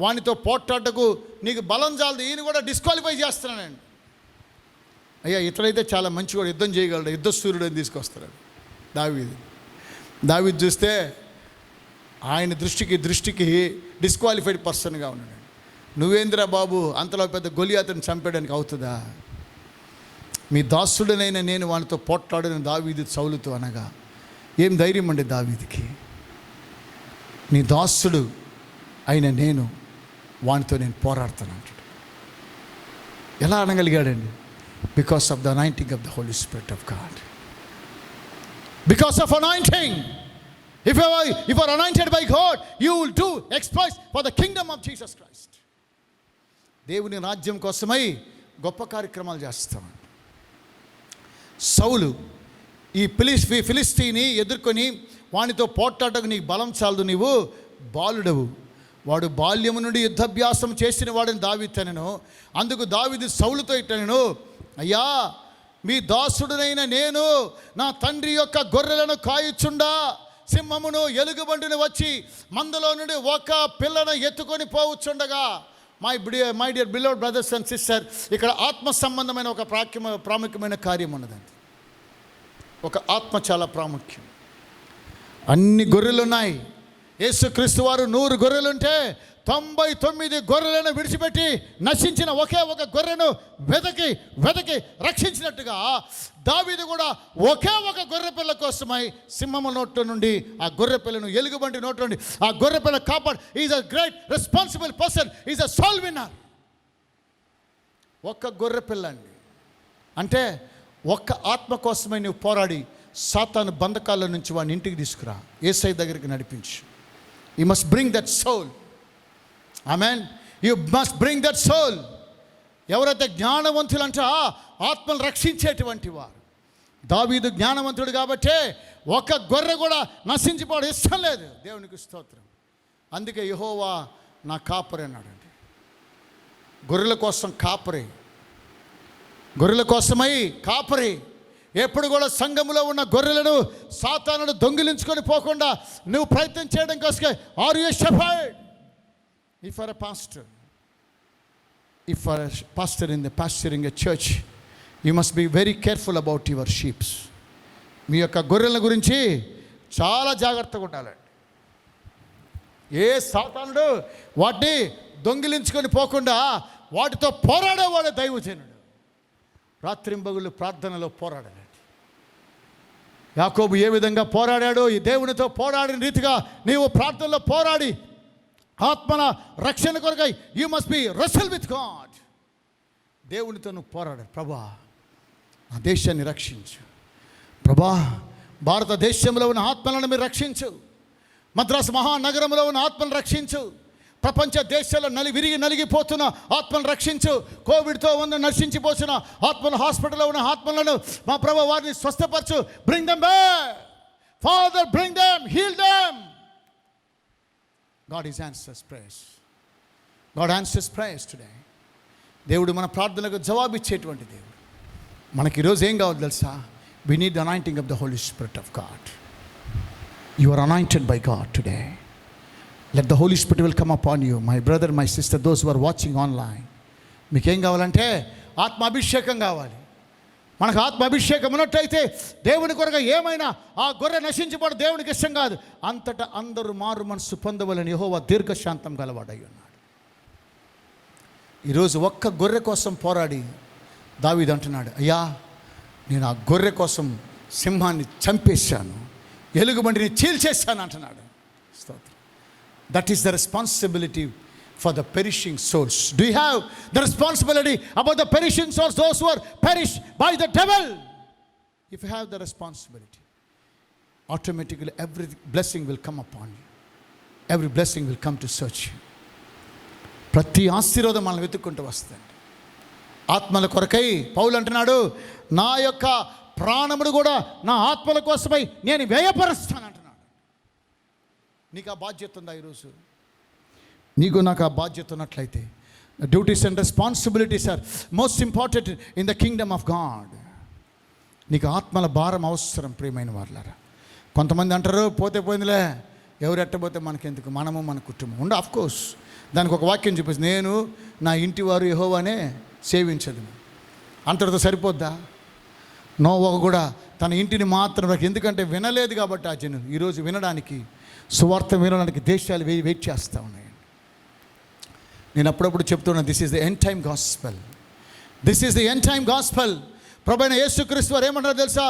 Speaker 1: వానితో పోట్లాడకు నీకు బలం చాలదు, ఈయన కూడా డిస్క్వాలిఫై చేస్తున్నానండి. అయ్యా ఇతడైతే చాలా మంచివాడు, యుద్ధం చేయగలడు, యుద్ధ సూర్యుడు అని తీసుకొస్తాడు దావీదు చూస్తే ఆయన దృష్టికి డిస్క్వాలిఫైడ్ పర్సన్గా ఉన్నాడు. నువ్వేంద్రా బాబు అంతలో పెద్ద గొలియాతుని చంపేయడానికి అవుతుందా? మీ దాసుడనైనా నేను వానితో పోట్లాడిన దావీదు సౌలుతో అనగా, ఏం ధైర్యం అండి దావీదుకి. నీ దాసుడు అయిన నేను వానితో నేను పోరాడుతాను అంటాడు. ఎలా అనగలిగాడండి? Because of the anointing of the Holy Spirit of God. Because of anointing. If you are anointed by God, you will do exploits for the kingdom of Jesus Christ. దేవుని రాజ్యం కోసమై గొప్ప కార్యక్రమాలు చేస్తాం. సౌలు ఈ ఫిలిష్తీని ఎదుర్కొని వానితో పోట్లాడకు నీకు బలం చాలదు, నీవు బాలుడవు. వాడు బాల్యము నుండి యుద్ధాభ్యాసం చేసిన వాడిని దావీదునెను. అందుకు దావీదు సౌలుతో ఇట్టనెను, అయ్యా మీ దాసుడునైన నేను నా తండ్రి యొక్క గొర్రెలను కాయుచుండా సింహమును ఎలుగుబంటిని వచ్చి మందలో నుండి ఒక పిల్లను ఎత్తుకొని పోవచ్చుండగా. My dear beloved brothers and sister, ఇక్కడ ఆత్మ సంబంధమైన ఒక ప్రాముఖ్యమైన కార్యం ఉన్నదండి. ఒక ఆత్మ చాలా ప్రాముఖ్యం. అన్ని గొర్రెలు ఉన్నాయి. యేసుక్రీస్తు వారు 100 గొర్రెలుంటే 99 గొర్రెలను విడిచిపెట్టి నశించిన ఒకే ఒక గొర్రెను వెదకి రక్షించినట్టుగా దావీదు కూడా ఒకే ఒక గొర్రె పిల్ల కోసమై సింహము నోట్లో నుండి ఆ గొర్రె పిల్లను, ఎలుగుబంటి నోట్లో నుండి ఆ గొర్రె పిల్ల కాపాడు. Is a great responsible person, is a soul winner. ఒక్క గొర్రె పిల్ల అండి. అంటే ఒక్క ఆత్మ కోసమై నువ్వు పోరాడి సాతాను బంధకాల నుంచి వాడిని ఇంటికి తీసుకురా, యేసయ్య దగ్గరికి నడిపించు. You must bring that soul. ఆమెన్. You must bring that soul. ఎవరైతే జ్ఞానవంతులంటే ఆత్మను రక్షించేటువంటి వారు. దావీదు జ్ఞానవంతుడు కాబట్టే ఒక గొర్రె కూడా నశించిపోవడం ఇష్టం లేదు. దేవునికి స్తోత్రం. అందుకే యెహోవా నా కాపరి అన్నాడండి. గొర్రెల కోసం కాపరి, గొర్రెల కోసమై కాపరి. ఎప్పుడు కూడా సంఘములో ఉన్న గొర్రెలను సాతానుడు దొంగిలించుకొని పోకుండా నువ్వు ప్రయత్నం చేయడం కోసమే. Are you a shepherd? If you are a pastor, in the pastoring a church, you must be very careful about your sheep. మీ యొక్క గొర్రెల గురించి చాలా జాగ్రత్తగా ఉండాలండి. ఏ సాతానుడు వాటిని దొంగిలించుకొని పోకుండా వాటితో పోరాడేవాడు దైవజనుడు. రాత్రింబగుళ్ళు ప్రార్థనలో పోరాడాడు. యాకోబు ఏ విధంగా పోరాడాడో ఈ దేవునితో పోరాడిన రీతిగా నీవు ప్రార్థనలో పోరాడి ఆత్మల రక్షణ కొరకై you must be wrestle with God. దేవునితో నువ్వు పోరాడాలి. ప్రభా నా దేశాన్ని రక్షించు, ప్రభా భారతదేశంలో ఉన్న ఆత్మలను మీరు రక్షించు, మద్రాసు మహానగరంలో ఉన్న ఆత్మలను రక్షించు, ప్రపంచ దేశాల్లో విరిగి నలిగిపోతున్న ఆత్మలను రక్షించు, కోవిడ్తో ఉన్న నశించిపోతున్న ఆత్మలు, హాస్పిటల్లో ఉన్న ఆత్మలను మా ప్రభు వారిని స్వస్థపరచు. Bring them back Father, bring them, heal them. God is answers prayers. God answers prayers today. దేవుడు మన ప్రార్థనలకు జవాబు ఇచ్చేటువంటి దేవుడు. మనకి ఈరోజు ఏం కావాలి తెలుసా? We need the anointing of the Holy Spirit of God. You are anointed by God today. Let the Holy Spirit will come upon you. My brother, my sister, those who are watching online. మీకేం కావాలంటే ఆత్మ అభిషేకం కావాలి. మనకు ఆత్మ అభిషేకం ఉన్నట్టయితే దేవుని కొరకు ఏమైనా ఆ గొర్రె నశించిపోవడం దేవునికి ఇష్టం కాదు. అంతటా అందరూ మారు మనసు పొందవలని యెహోవా దీర్ఘశాంతం గలవాడై ఉన్నాడు. ఈరోజు ఒక్క గొర్రె కోసం పోరాడి దావీదు అంటున్నాడు, అయ్యా నేను ఆ గొర్రె కోసం సింహాన్ని చంపేశాను, ఎలుగుబంటిని చీల్చేశాను అంటున్నాడు. స్తోత్రం. That is the responsibility for the perishing souls? Do you have the responsibility about the perishing souls, those who are perished by the devil? If you have the responsibility, automatically every blessing will come upon you. Every blessing will come to search you. ప్రతి ఆశీర్వాదం మనం వెతుక్కుంటూ వస్తుంది. ఆత్మల కొరకై పౌలు అంటున్నాడు, నా యొక్క ప్రాణమును కూడా నా ఆత్మల కోసమై నేను వ్యయపరుస్తాను అంటున్నాడు. నీకు ఆ బాధ్యత ఉందా? ఈరోజు నీకు నాకు ఆ బాధ్యత ఉన్నట్లయితే, duties and responsibilities are most important in the kingdom of God. నీకు ఆత్మల భారం అవసరం ప్రియమైన వాళ్ళారా. కొంతమంది అంటారు, పోతే పోయిందిలే, ఎవరు ఎట్టబోతే మనకెందుకు, మనము మన కుటుంబం ఉండ. ఆఫ్కోర్స్ దానికి ఒక వాక్యం చూపిస్తుంది, నేను నా ఇంటి వారు యెహోవానే సేవించదు. అంతటితో సరిపోద్దా? నోవహు కూడా తన ఇంటిని మాత్రం, ఎందుకంటే వినలేదు కాబట్టి ఆ జనులు ఈరోజు వినడానికి, సువార్త వినడానికి దేశాలు వెయిట్ చేస్తూ ఉన్నాయి. నేను అప్పుడప్పుడు చెప్తున్నాను, this is the end time gospel. This is the end time gospel. ప్రభువైన యేసుక్రీస్తు వారు ఏమంటారో తెలుసా?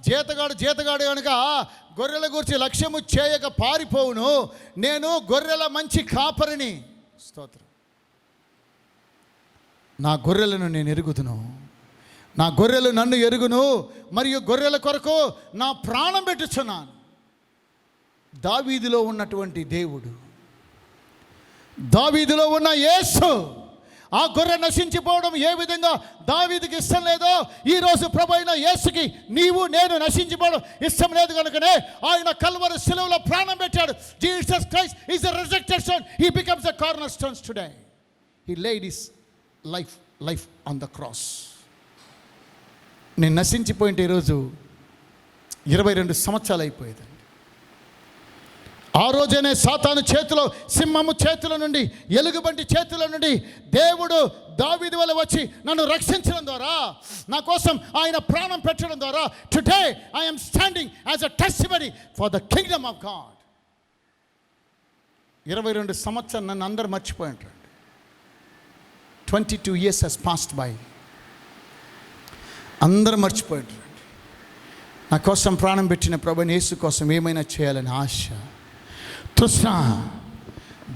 Speaker 1: జీతగాడు కనుక గొర్రెల గురించి లక్ష్యము చేయక పారిపోవును, నేను గొర్రెల మంచి కాపరిని. స్తోత్రం. నా గొర్రెలను నేను ఎరుగుదును, నా గొర్రెలు నన్ను ఎరుగును, మరియు గొర్రెల కొరకు నా ప్రాణం పెట్టుచున్నాను. దావీదులో ఉన్నటువంటి దేవుడు, దావీదులో ఉన్న యేసు, ఆ గొర్రె నశించిపోవడం ఏ విధంగా దావీదుకి ఇష్టం లేదో, ఈరోజు ప్రభువైన యేసుకి నీవు నేను నశించిపోవడం ఇష్టం లేదు కనుకనే ఆయన కల్వరి శిలువలో ప్రాణం పెట్టాడు. Jesus Christ is the rejected stone, he becomes the corner stones today. He laid his life on the cross. నేను నశించిపోయింటే ఈరోజు 22 సంవత్సరాలు అయిపోయేదండి. ఆ రోజనే సాతాను చేతిలో, సింహము చేతుల నుండి, ఎలుగుబంటి చేతుల నుండి దేవుడు దావీదు వల్ల వచ్చి నన్ను రక్షించడం ద్వారా, నా కోసం ఆయన ప్రాణం పెట్టడం ద్వారా, today I am standing as a testimony for the kingdom of God. 22 సంవత్సరాలు నన్ను అందరు మర్చిపోయింటారండి. 22 years has passed by. అందరూ మర్చిపోయింటారండి. నా కోసం ప్రాణం పెట్టిన ప్రభువైన యేసు కోసం ఏమైనా చేయాలని ఆశ, తృష్ణ.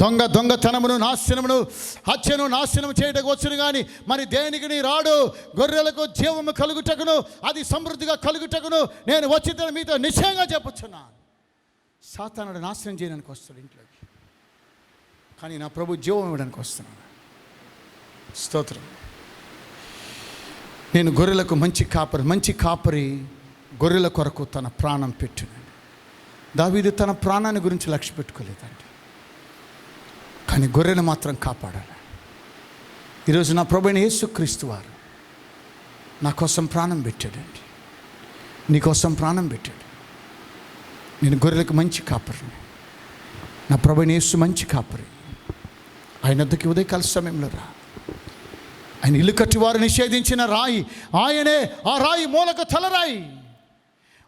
Speaker 1: దొంగతనమును, నాశనమును, హత్యను, నాశనం చేయటకు వచ్చును కానీ మరి దేనికి నీ రాడు. గొర్రెలకు జీవము కలుగుటకును, అది సమృద్ధిగా కలుగుటకును నేను వచ్చి మీతో నిశ్చయంగా చెప్పుచున్నాను. సాతానుడు నాశనం చేయడానికి వస్తాడు ఇంట్లోకి, కానీ నా ప్రభు జీవం ఇవ్వడానికి వస్తున్నాడు. స్తోత్రం. నేను గొర్రెలకు మంచి కాపరి గొర్రెల కొరకు తన ప్రాణం పెట్టును. దావీదు తన ప్రాణాన్ని గురించి లక్ష్య పెట్టుకోలేదండి, కానీ గొర్రెను మాత్రం కాపాడాలి. ఈరోజు నా ప్రభువైన యేసుక్రీస్తు వారు నా కోసం ప్రాణం పెట్టాడండి, నీ కోసం ప్రాణం పెట్టాడు. నేను గొర్రెలకు మంచి కాపరిని, నా ప్రభువైన యేసు మంచి కాపరి. ఆయన వద్దకి ఉదయకాల సమయంలో రా. ఆయన ఇల్లు కట్టివారు నిషేధించిన రాయి ఆయనే, ఆ రాయి మూలకు తలరాయి.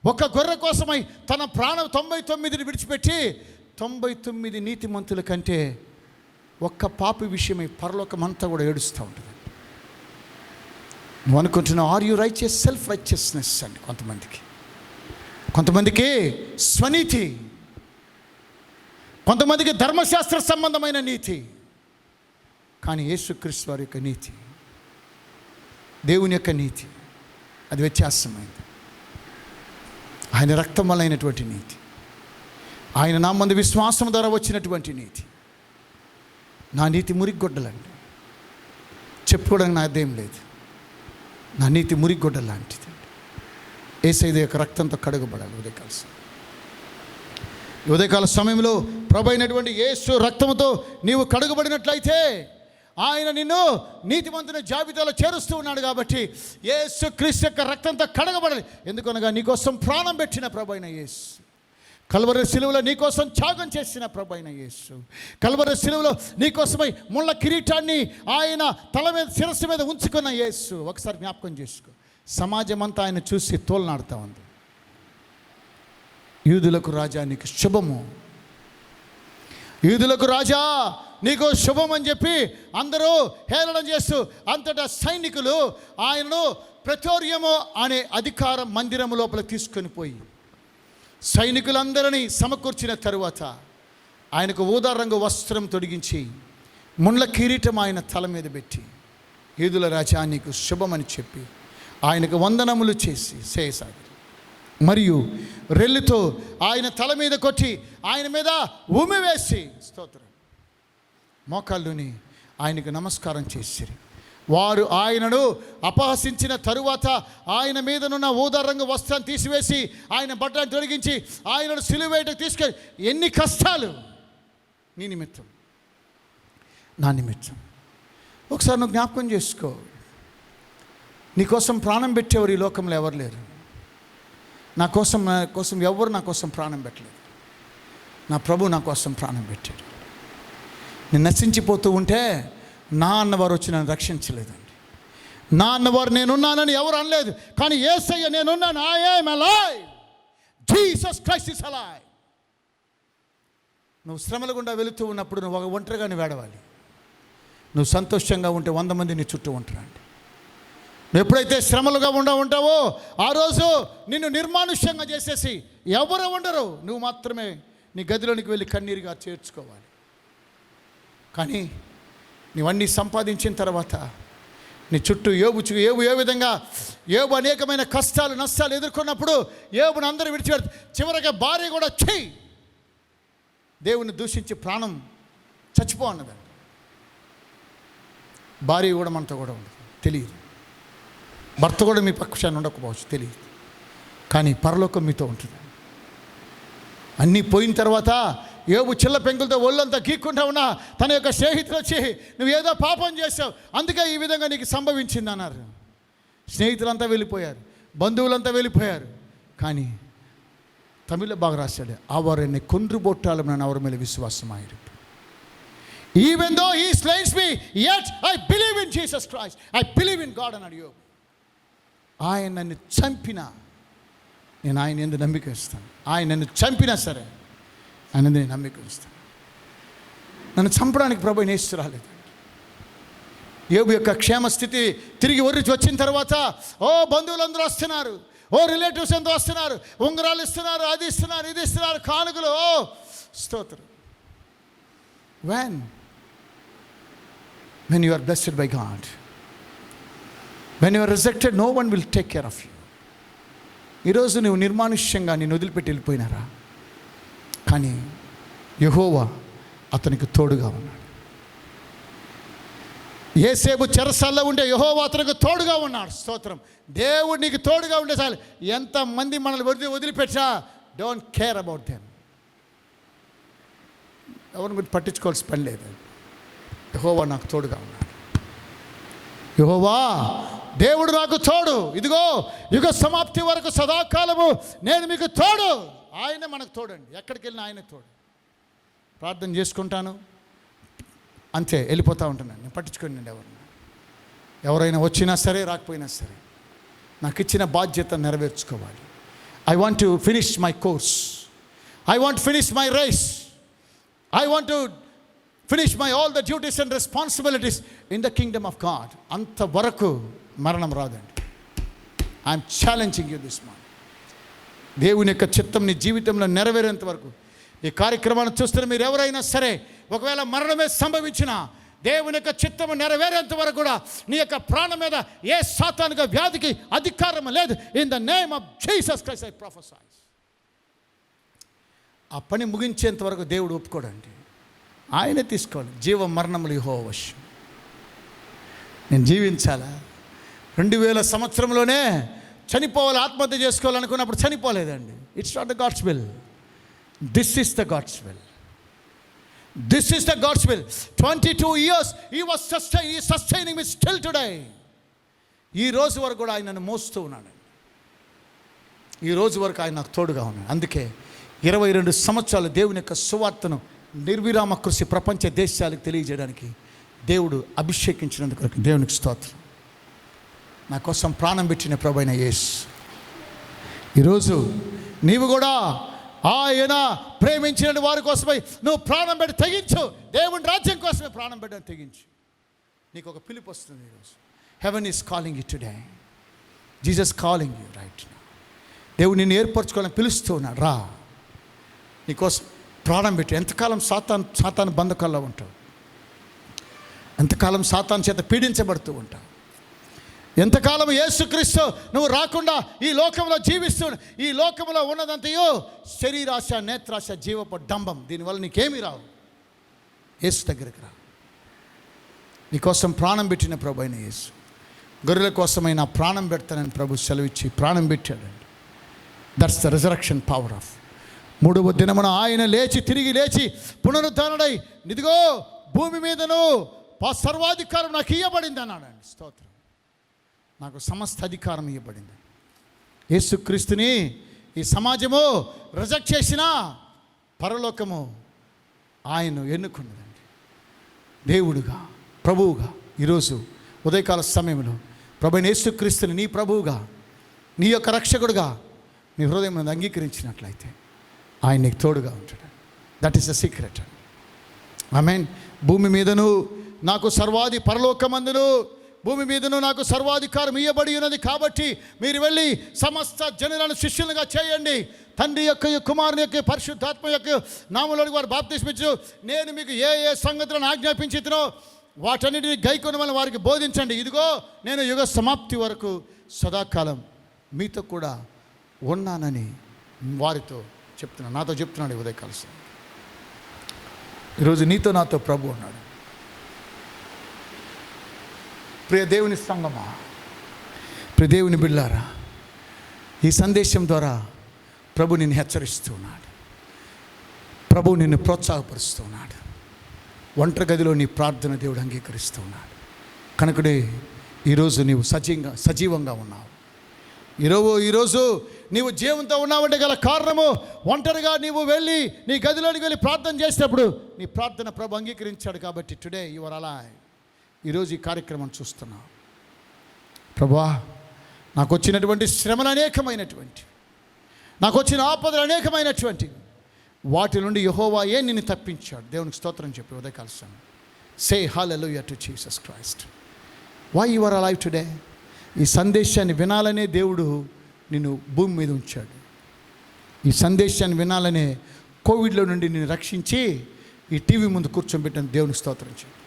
Speaker 1: ఒక గొర్రె కోసమై తన ప్రాణం 99ని విడిచిపెట్టి 99 నీతిమంతుల కంటే ఒక్క పాపి విషయమై పరలోకమంతా కూడా ఏడుస్తూ ఉంటుంది. నువ్వు అనుకుంటున్నావు, are you righteous? Self righteousness అండి కొంతమందికి స్వనీతి, కొంతమందికి ధర్మశాస్త్ర సంబంధమైన నీతి. కానీ యేసుక్రీస్తు వారి యొక్క నీతి, దేవుని యొక్క నీతి, అది వ్యత్యాసమైంది. ఆయన రక్తం వల్ల అయినటువంటి నీతి, ఆయన నామందు విశ్వాసం ద్వారా వచ్చినటువంటి నీతి. నా నీతి మురిగొడ్డలండి, చెప్పుకోవడానికి నా అదేం లేదు. నా నీతి మురిగొడ్డ లాంటిది. యేసయ్య యొక్క రక్తంతో కడుగబడాలి. ఉదయకాల సమయంలో ప్రభు అయినటువంటి యేసు రక్తంతో నీవు కడుగబడినట్లయితే ఆయన నిన్ను నీతిమంతుని జాబితాలో చేరుస్తూ ఉన్నాడు. కాబట్టి యేసు క్రీస్తు యొక్క రక్తంతో కడగబడాలి. ఎందుకనగా నీకోసం ప్రాణం పెట్టిన ప్రభు అయిన యేసు, కల్వరి శిలువలో నీకోసం త్యాగం చేసిన ప్రభు అయిన యేసు, కల్వరి శిలువలో నీకోసమై ముళ్ళ కిరీటాన్ని ఆయన తల మీద, శిరస్సు మీద ఉంచుకున్న యేసు. ఒకసారి జ్ఞాపకం చేసుకో. సమాజం అంతా ఆయన చూసి తోలనాడుతూ ఉంది. యూదులకు రాజా నీకు శుభము, యూదులకు రాజా నీకు శుభం అని చెప్పి అందరూ హేళన చేస్తూ, అంతటా సైనికులు ఆయనను ప్రెటోరియము అనే అధికార మందిరం లోపల తీసుకొని పోయి సైనికులందరినీ సమకూర్చిన తరువాత ఆయనకు ఊదా రంగు వస్త్రం తొడిగించి ముండ్ల కిరీటం ఆయన తల మీద పెట్టి, యూదుల రాజా నీకు శుభమని చెప్పి ఆయనకు వందనములు చేసి చేయసాగారు. మరియు రెల్లుతో ఆయన తల మీద కొట్టి ఆయన మీద ఉమ్మివేసి స్తోత్రం మోకాళ్ళుని ఆయనకు నమస్కారం చేసిరి. వారు ఆయనను అపహసించిన తరువాత ఆయన మీదనున్న ఊదా రంగు వస్త్రాన్ని తీసివేసి ఆయన బట్టలను తొలగించి ఆయనను సిలువేటకు తీసుకెళ్ళి, ఎన్ని కష్టాలు నీ నిమిత్తం, నా నిమిత్తం. ఒకసారి నువ్వు జ్ఞాపకం చేసుకో, నీకోసం ప్రాణం పెట్టేవారు ఈ లోకంలో ఎవరు లేరు. నా కోసం ఎవరు నా కోసం ప్రాణం పెట్టలేదు. నా ప్రభు నా కోసం ప్రాణం పెట్టాడు. నేను నశించిపోతూ ఉంటే నా అన్నవారు వచ్చి నన్ను రక్షించలేదండి. నా అన్నవారు నేనున్నానని ఎవరు అనలేదు. కానీ యేసయ్య నేనున్నాను, I am alive, Jesus Christ is alive. నువ్వు శ్రమల గుండా వెళుతూ ఉన్నప్పుడు నువ్వు ఒక ఒంటరిగానే వేడవాలి. నువ్వు సంతోషంగా ఉంటే 100 మంది నీ చుట్టూ ఉంటారండి. నువ్వు ఎప్పుడైతే శ్రమలుగా ఉంటావో ఆ రోజు నిన్ను నిర్మానుష్యంగా చేసేసి ఎవరు ఉండరు. నువ్వు మాత్రమే నీ గదిలోనికి వెళ్ళి కన్నీరుగా చేర్చుకోవాలి. కానీ నీవన్నీ సంపాదించిన తర్వాత నీ చుట్టూ ఏబు ఏ విధంగా ఏబు అనేకమైన కష్టాలు నష్టాలు ఎదుర్కొన్నప్పుడు ఏబుని అందరూ విడిచిపెడతారు. చివరిగా భార్య కూడా దేవుని దూషించి ప్రాణం చచ్చిపో అన్నదండి. భార్య కూడా మనతో కూడా ఉండదు, తెలియదు. భర్త కూడా మీ పక్షాన్ని ఉండకపోవచ్చు, తెలియదు. కానీ పరలోకం మీతో ఉంటుంది. అన్నీ పోయిన తర్వాత యోబు చిల్ల పెంకులతో ఒళ్ళంతా గీక్కుంటా ఉన్నా తన యొక్క స్నేహితులు వచ్చి నువ్వు ఏదో పాపం చేసావు, అందుకే ఈ విధంగా నీకు సంభవించింది అన్నారు. స్నేహితులంతా వెళ్ళిపోయారు, బంధువులంతా వెళ్ళిపోయారు. కానీ తమిళ్లో బాగా రాశాడు, அவர் என்னை கொன்று போட்டாலும் நான் அவர் மேலே விசுவாசமாயிருப்பேன். Even though he slays me, yet I believe in Jesus Christ. I believe in God అన్నాడు యోబు. ఆయన నన్ను చంపినా నేను ఆయన యందు నమ్మిక ఇస్తాను. ఆయన నన్ను చంపినా సరే ఆయన నేను నమ్మిక ఇస్తాను. నన్ను చంపడానికి ప్రభు నేస్తూ రాలేదు. యోబు యొక్క క్షేమస్థితి తిరిగి వచ్చిన తర్వాత బంధువులందరూ వస్తున్నారు, రిలేటివ్స్ అందరూ వస్తున్నారు, ఉంగరాలు ఇస్తున్నారు, అది ఇస్తున్నారు, ఇది ఇస్తున్నారు, కానుకలు. స్తోత్రం. When you are blessed by God, when you are rejected, no one will take care of you. ఈరోజు నువ్వు నిర్మానుష్యంగా నేను వదిలిపెట్టి వెళ్ళిపోయినారా? కానీ యెహోవా అతనికి తోడుగా ఉన్నాడు. యేసేపు చెరసాల్లో ఉంటే యెహోవా అతనికి తోడుగా ఉన్నాడు. స్తోత్రం. దేవుడు నీకు తోడుగా ఉండే చాలు. ఎంతమంది మనల్ని వదిలిపెట్టా, డోంట్ కేర్ అబౌట్ దెమ్. ఎవరిని మీరు పట్టించుకోవాల్సిన పని లేదు. యెహోవా నాకు తోడుగా ఉన్నాడు. యెహోవా దేవుడు నాకు తోడు, ఇదిగో యుగ సమాప్తి వరకు సదాకాలము నేను మీకు తోడు. ఆయన మనకు తోడండి. ఎక్కడికి వెళ్ళినా ఆయన తోడు. ప్రార్థన చేసుకుంటాను, అంతే, వెళ్ళిపోతూ ఉంటున్నాను. నేను పట్టించుకోండి ఎవరైనా వచ్చినా సరే రాకపోయినా సరే నాకు ఇచ్చిన బాధ్యత నెరవేర్చుకోవాలి. I want to finish my course, I want finish my race, I want to finish my all the duties and responsibilities in the kingdom of God. అంతవరకు మరణం రాదండి. I'm challenging you this morning. దేవుని యొక్క చిత్తం నీ జీవితంలో నెరవేరేంత వరకు ఈ కార్యక్రమాన్ని చూస్తున్న మీరు ఎవరైనా సరే ఒకవేళ మరణమే సంభవించినా దేవుని యొక్క చిత్తము నెరవేరేంత వరకు కూడా నీ యొక్క ప్రాణం మీద ఏ సాతానుగా వ్యాధికి అధికారం లేదు. In the name of Jesus Christ I prophesy. ఆ పని ముగించేంత వరకు దేవుడు ఒప్పుకోడండి. ఆయనే తీసుకోవాలి. జీవ మరణములు యెహోవా వశం. నేను జీవించాలా? 2000 సంవత్సరంలోనే చనిపోవాలి, ఆత్మహత్య చేసుకోవాలనుకున్నప్పుడు చనిపోలేదండి. It's not the God's will. This is the God's will. This is the God's will. 22 years he was sustaining me still today. ఈ రోజు వరకు కూడా ఆయన నన్ను మోస్తూ ఉన్నాడు. ఈ రోజు వరకు ఆయన నాకు తోడుగా ఉన్నాడు. అందుకే 22 సంవత్సరాలు దేవుని యొక్క సువార్తను నిర్విరామ కృషి ప్రపంచ దేశాలకు తెలియజేయడానికి దేవుడు అభిషేకించినందుకు దేవునికి స్తోత్రం. నా కోసం ప్రాణం పెట్టిన ప్రభువైన యేసు, ఈరోజు నీవు కూడా ఆయన ప్రేమించిన వారి కోసమై నువ్వు ప్రాణం పెట్టి తెగించు. దేవుని రాజ్యం కోసమే ప్రాణం పెట్టని తెగించు. నీకు ఒక పిలుపు వస్తుంది ఈరోజు. Haven is calling you today. Jesus calling you right now. దేవుడు నిన్ను ఏర్పరచుకోవాలని పిలుస్తూ ఉన్నాడు. రా, నీకోసం ప్రాణం పెట్టి. ఎంతకాలం సాతాను బంధకాల్లో ఉంటావు? ఎంతకాలం సాతాను చేత పీడించబడుతూ ఉంటావు? ఎంతకాలం యేసుక్రీస్తు నువ్వు రాకుండా ఈ లోకంలో జీవిస్తూ, ఈ లోకంలో ఉన్నదంతయో శరీరాశ, నేత్రాశ, జీవపు డంబం. దీనివల్ల నీకేమీ రావు. యేసు దగ్గరికి రా. నీకోసం ప్రాణం పెట్టిన ప్రభు అయిన యేసు, గొర్రెల కోసమైన ప్రాణం పెడతానని ప్రభు సెలవిచ్చి ప్రాణం పెట్టాడండి. That's the resurrection power of. 3వ దినమున ఆయన తిరిగి లేచి పునరుద్ధరణై, ఇదిగో భూమి మీదను సర్వాధికారం నాకు ఇవ్వబడింది అన్నాడండి. స్తోత్రం. నాకు సమస్త అధికారం ఇవ్వబడింది. యేసుక్రీస్తుని ఈ సమాజము రిజెక్ట్ చేసినా పరలోకము ఆయన ఎన్నుకున్నదండి దేవుడుగా, ప్రభువుగా. ఈరోజు ఉదయకాల సమయంలో ప్రభువైన యేసుక్రీస్తుని నీ ప్రభువుగా, నీ యొక్క రక్షకుడుగా నీ హృదయం అంగీకరించినట్లయితే ఆయన నీకు తోడుగా ఉంటాడు. That is the secret. Amen. భూమి మీదను నాకు పరలోకమందును భూమి మీదను నాకు సర్వాధికారం ఇవ్వబడి ఉన్నది కాబట్టి మీరు వెళ్ళి సమస్త జనులను శిష్యులుగా చేయండి. తండ్రి యొక్క, కుమారుని యొక్క, పరిశుద్ధాత్మ యొక్క నామములో వారు బాప్తిస్మిచ్చు. నేను మీకు ఏ ఏ సంగతులను ఆజ్ఞాపించినో వాటన్నిటిని గైకొనమని వారికి బోధించండి. ఇదిగో నేను యుగ సమాప్తి వరకు సదాకాలం మీతో కూడా ఉన్నానని వారితో చెప్తున్నాను, నాతో చెప్తున్నాడు ఉదయకాల సమయం. ఈరోజు నీతో నాతో ప్రభు ఉన్నాడు. ప్రియ దేవుని సంగమా, ప్రియ దేవుని బిడ్డలారా, ఈ సందేశం ద్వారా ప్రభు నిన్ను హెచ్చరిస్తున్నాడు. ప్రభు నిన్ను ప్రోత్సాహపరుస్తున్నాడు. ఒంటరి గదిలో నీ ప్రార్థన దేవుడు అంగీకరిస్తున్నాడు. కనుకనే ఈరోజు నీవు సజీవంగా ఉన్నావు. ఈరోజు నీవు జీవంతో ఉన్నావంటే గల కారణము, ఒంటరిగా నీవు వెళ్ళి నీ గదిలోనికి వెళ్ళి ప్రార్థన చేసినప్పుడు నీ ప్రార్థన ప్రభు అంగీకరించాడు. కాబట్టి టుడే యు ఆర్ అలైవ్. ఈరోజు ఈ కార్యక్రమం చూస్తున్నావు. ప్రభువా, నాకు వచ్చినటువంటి శ్రమలు అనేకమైనటువంటి, నాకు వచ్చిన ఆపదలు అనేకమైనటువంటి, వాటి నుండి యెహోవాయే నిన్ను తప్పించాడు. దేవునికి స్తోత్రం చెప్పి ఉదయకాల సమయం say hallelujah to Jesus Christ. Why you are alive today? ఈ సందేశాన్ని వినాలనే దేవుడు నిన్ను భూమి మీద ఉంచాడు. ఈ సందేశాన్ని వినాలనే కోవిడ్లో నుండి నిన్ను రక్షించి ఈ టీవీ ముందు కూర్చోబెట్టిన దేవునికి స్తోత్రం చెప్పి,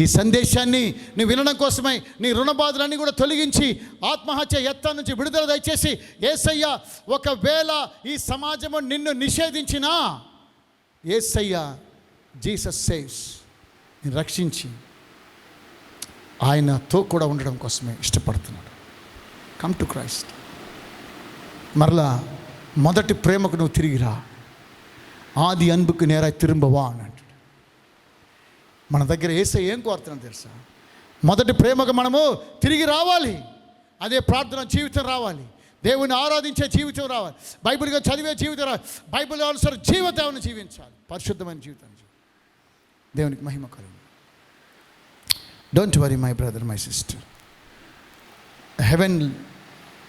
Speaker 1: ఈ సందేశాన్ని నువ్వు వినడం కోసమై నీ రుణబాధలన్నీ కూడా తొలగించి ఆత్మహత్య యత్నం నుంచి విడుదల దయచేసి యేసయ్య ఒకవేళ ఈ సమాజము నిన్ను నిషేధించినా యేసయ్య జీసస్ సేవ్స్ నిన్ను రక్షించి ఆయనతో కూడా ఉండడం కోసమే ఇష్టపడుతున్నాడు. Come to Christ. మరలా మొదటి ప్రేమకు నువ్వు తిరిగిరా. ఆది అన్బుకు నేరాయి తిరుంబవా అన్నాడు. మన దగ్గర యేసయ్య ఏం కోరుతున్నాం తెలుసా? మొదటి ప్రేమకు మనము తిరిగి రావాలి. అదే ప్రార్థన జీవితం రావాలి. దేవుని ఆరాధించే జీవితం రావాలి. బైబిల్గా చదివే జీవితం రావాలి. బైబిల్ అనుసారం జీవితాన్ని జీవించాలి. పరిశుద్ధమైన జీవితాన్ని. దేవునికి మహిమ కలుగు. Don't worry my brother, my sister. Heaven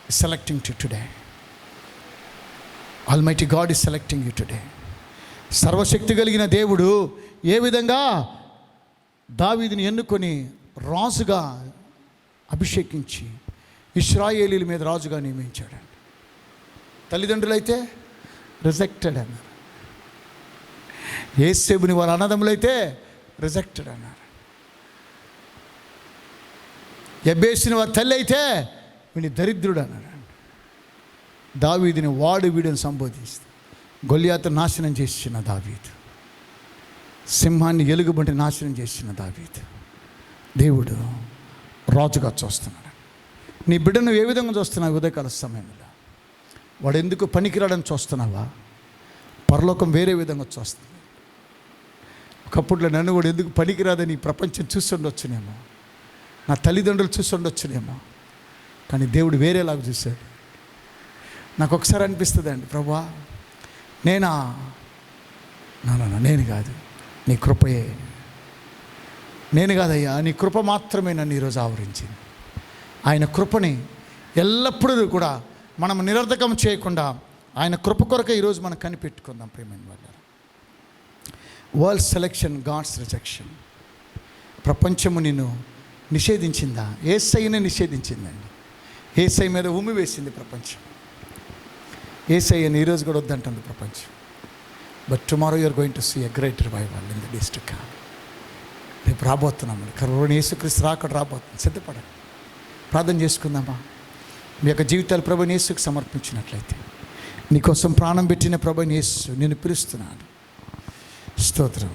Speaker 1: is selecting you today. Almighty God is selecting you today. సర్వశక్తి కలిగిన దేవుడు ఏ విధంగా దావీదుని ఎన్నుకొని రాజుగా అభిషేకించి ఇశ్రాయేలీల మీద రాజుగా నియమించాడండి. తల్లిదండ్రులైతే రిజెక్టెడ్ అన్నారు. యేసేబుని వాళ్ళ అన్నదమ్ములైతే రిజెక్టెడ్ అన్నారు. యెబేసుని వారి తల్లి అయితే వీడిని దరిద్రుడు అన్నాడు. దావీదుని వాడు వీడిని సంబోధిస్తే గొలియాతు నాశనం చేసిన దావీదు, సింహాన్ని ఎలుగుబంటి నాశనం చేసిన దావీదు దేవుడు రాజుగా చూస్తున్నాడు. నీ బిడ్డను ఏ విధంగా చూస్తున్నావు? ఉదయకాల సమయంలో వాడు ఎందుకు పనికిరాడని చూస్తున్నావా? పరలోకం వేరే విధంగా చూస్తుంది. ఒకప్పుడులో నన్ను కూడా ఎందుకు పనికిరాదని ప్రపంచం చూస్తుండొచ్చునేమో, నా తల్లిదండ్రులు చూస్తుండొచ్చునేమో, కానీ దేవుడు వేరేలాగా చూశాడు. నాకు ఒకసారి అనిపిస్తుంది అండి, ప్రభువా నేను కాదు, నీ కృపయే. నేను కాదయ్యా, నీ కృప మాత్రమే నన్ను ఈరోజు ఆవరించింది. ఆయన కృపని ఎల్లప్పుడూ కూడా మనం నిరర్ధకం చేయకుండా ఆయన కృప కొరకే ఈరోజు మనం కనిపెట్టుకుందాం. ప్రేమైన వాళ్ళ వరల్డ్ సెలెక్షన్, గాడ్స్ రిజెక్షన్. ప్రపంచము నిన్ను నిషేధించిందా? యేసయ్యని నిషేధించిందండి. యేసయ్య మీద ఉమ్మి వేసింది ప్రపంచం. యేసయ్యని ఈరోజు కూడా వద్దంటుంది ప్రపంచం. But tomorrow you are going to see a great revival in the days to come. రేపు రాబోతున్నాము. కరుణ యేసుక్రీస్తు రాకడ రాబోతుంది. సిద్ధపడండి. ప్రార్థన చేసుకుందామా? మీ యొక్క జీవితాలు ప్రభువైన యేసుకు సమర్పించినట్లయితే, నీకోసం ప్రాణం పెట్టిన ప్రభువైన యేసు నిన్ను పిలుస్తున్నాడు. స్తోత్రం.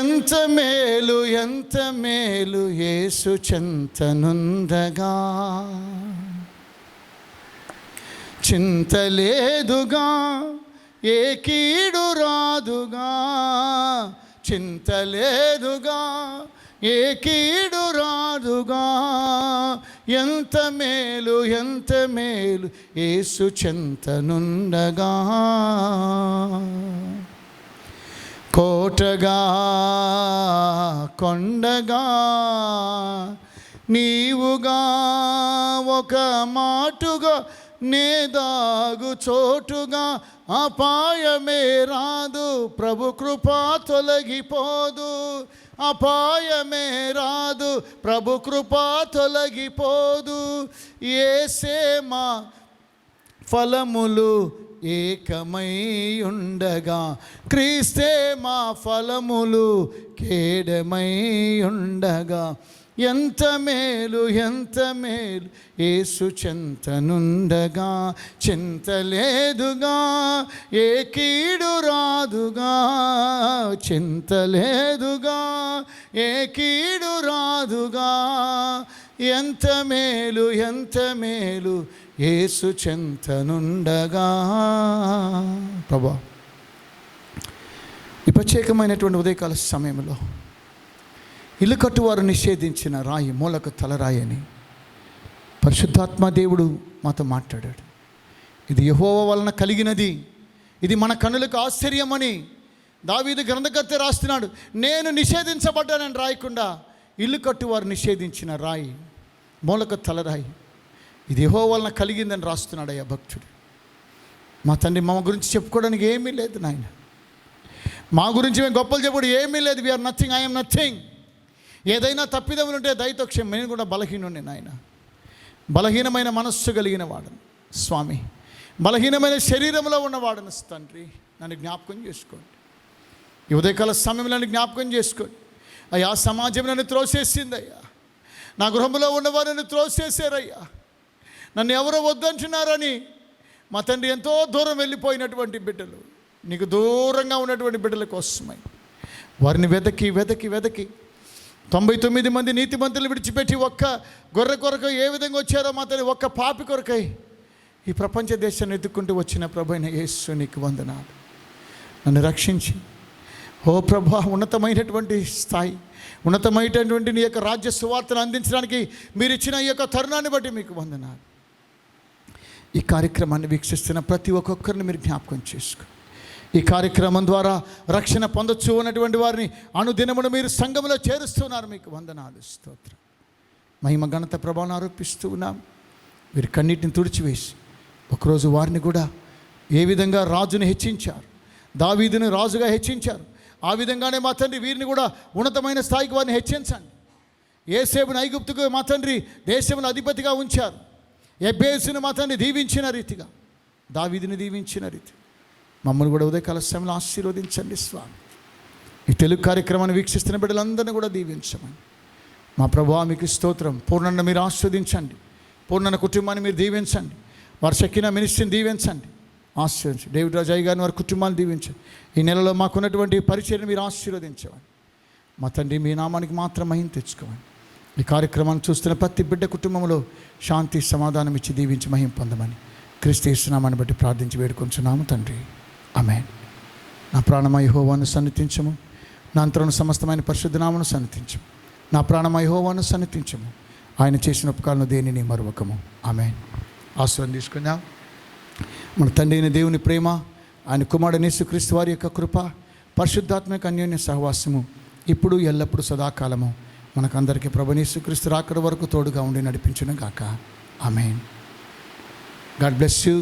Speaker 1: ఎంత మేలు, ఎంత మేలు యేసు చెంతనుందగా, చింత లేదుగా, ఏ కీడు రాదుగా, చింత లేదుగా, ఏ కీడు రాదుగా. ఎంత మేలు, ఎంత మేలు యేసు చెంతనుండగా. కోటగా కొండగా నీవుగా, ఒక మాటుగా నేదాగు చోటుగా, అపాయమే రాదు ప్రభు కృప తొలగిపోదు. అపాయమే రాదు ప్రభు కృప తొలగిపోదు. యేసే మా ఫలములు ఏకమై ఉండగా, క్రీస్తే మా ఫలములు కేడమై ఉండగా. ఎంత మేలు, ఎంత మేలు యేసు చెంతనుండగా. చింత లేదుగా, ఏ కీడు రాదుగా, చింత లేదుగా, ఏ కీడు రాదుగా. ఎంత మేలు, ఎంత మేలు యేసు చెంతనుండగా. ప్రభా, ఈ ప్రత్యేకమైనటువంటి ఉదయకాల సమయంలో ఇల్లు కట్టువారు నిషేధించిన రాయి మూలకు తలరాయి అని పరిశుద్ధాత్మ దేవుడు మాతో మాట్లాడాడు. ఇది యెహోవా వలన కలిగినది, ఇది మన కన్నులకు ఆశ్చర్యమని దావీదు గ్రంథకర్త రాస్తున్నాడు. నేను నిషేధించబడ్డానని రాయకుండా ఇల్లు కట్టువారు నిషేధించిన రాయి మూలకు తలరాయి, ఇది యెహోవా వలన కలిగిందని రాస్తున్నాడు అయ్యా భక్తుడు. మా తండ్రి, మా గురించి చెప్పుకోవడానికి ఏమీ లేదు నాయన. మా గురించి మేము గొప్పలు చెప్పుడు ఏమీ లేదు. We are nothing, I'm nothing. ఏదైనా తప్పిదములు ఉంటే దయతో క్షమ. నేను కూడా బలహీనుండి నాయన, బలహీనమైన మనస్సు కలిగిన వాడను స్వామి, బలహీనమైన శరీరంలో ఉన్నవాడను తండ్రి. నన్ను జ్ఞాపకం చేసుకోండి. ఈ ఉదయకాల సమయంలో నన్ను జ్ఞాపకం చేసుకోండి అయ్యా. సమాజం నన్ను త్రోసేసింది అయ్యా. నా గృహంలో ఉన్నవారు నన్ను త్రోసేసారయ్యా. నన్ను ఎవరో వద్దంటున్నారని మా తండ్రి ఎంతో దూరం వెళ్ళిపోయినటువంటి బిడ్డలు, నీకు దూరంగా ఉన్నటువంటి బిడ్డల కోసమై వారిని వెదకి వెదకి వెదకి 99 మంది నీతిమంతులు విడిచిపెట్టి ఒక్క గొర్రె కొరకై ఏ విధంగా వచ్చారో మా తండ్రి, ఒక్క పాపి కొరకై ఈ ప్రపంచ దేశాన్ని ఎత్తుకుంటూ వచ్చిన ప్రభువైన యేసు నీకు వందనాలు. నన్ను రక్షించి ఓ ప్రభా, ఉన్నతమైనటువంటి స్థాయి, ఉన్నతమైనటువంటి నీ యొక్క రాజ్య సువార్తను అందించడానికి మీరు ఇచ్చిన ఈ యొక్క తరుణాన్ని బట్టి మీకు వందనాలు. ఈ కార్యక్రమాన్ని వీక్షిస్తున్న ప్రతి ఒక్కొక్కరిని మీరు జ్ఞాపకం చేసుకో. ఈ కార్యక్రమం ద్వారా రక్షణ పొందొచ్చు ఉన్నటువంటి వారిని అనుదినమును మీరు సంఘంలో చేరుస్తున్నారు. మీకు వందనాలు, స్తోత్రం. మహిమ ఘనత ప్రభావం ఆరోపిస్తూ ఉన్నాం. మీరు కన్నీటిని తుడిచివేసి ఒకరోజు వారిని కూడా ఏ విధంగా రాజుని హెచ్చించారు, దావీదుని రాజుగా హెచ్చించారు, ఆ విధంగానే మా తండ్రి వీరిని కూడా ఉన్నతమైన స్థాయికి వారిని హెచ్చించండి. యేసేపును ఐగుప్తుకు మా తండ్రి దేశమును అధిపతిగా ఉంచారు. ఎబ్బేసును మా తండ్రి దీవించిన రీతిగా దావీదుని దీవించిన రీతి మమ్మల్ని కూడా ఉదయకాల సమయంలో ఆశీర్వదించండి స్వామి. ఈ తెలుగు కార్యక్రమాన్ని వీక్షిస్తున్న బిడ్డలందరినీ కూడా దీవించమని మా ప్రభువా మీకు స్తోత్రం. పూర్ణన్న మీరు ఆశీర్వదించండి. పూర్ణన్న కుటుంబాన్ని మీరు దీవించండి. వారి శక్తిన మినిస్ట్రీని దీవించండి, ఆశీర్వదించండి. డేవిడ్ రాజు అయ్య గారిని వారి కుటుంబాన్ని దీవించండి. ఈ నెలలో మాకున్నటువంటి పరిచయను మీరు ఆశీర్వదించమని మా తండ్రి మీ నామానికి మాత్రం మహిమ తెచ్చుకోమని ఈ కార్యక్రమాన్ని చూస్తున్న ప్రతి బిడ్డ కుటుంబంలో శాంతి సమాధానం ఇచ్చి దీవించి మహిమ పొందమని క్రీస్తు యేసు నామాన్ని బట్టి ప్రార్థించి వేడుకొంచున్నాము తండ్రి, ఆమేన్. నా ప్రాణమా యెహోవాను సన్నిధించము, నా అంతరంగ సమస్తమైన పరిశుద్ధ నామమును సన్నిధించము. నా ప్రాణమా యెహోవాను సన్నిధించము, ఆయన చేసిన ఉపకారాలను దేనిని మరువకము. ఆమేన్. ఆశీర్వాదం తీసుకుందాం. మన తండ్రి అయిన దేవుని ప్రేమ, ఆయన కుమారుడైన యేసుక్రీస్తు వారి యొక్క కృప, పరిశుద్ధాత్మక అన్యోన్య సహవాసము ఇప్పుడు ఎల్లప్పుడూ సదాకాలము మనకందరికీ ప్రభువైన యేసుక్రీస్తు రాకడ వరకు తోడుగా ఉండి నడిపించును గాక. ఆమేన్. God bless you.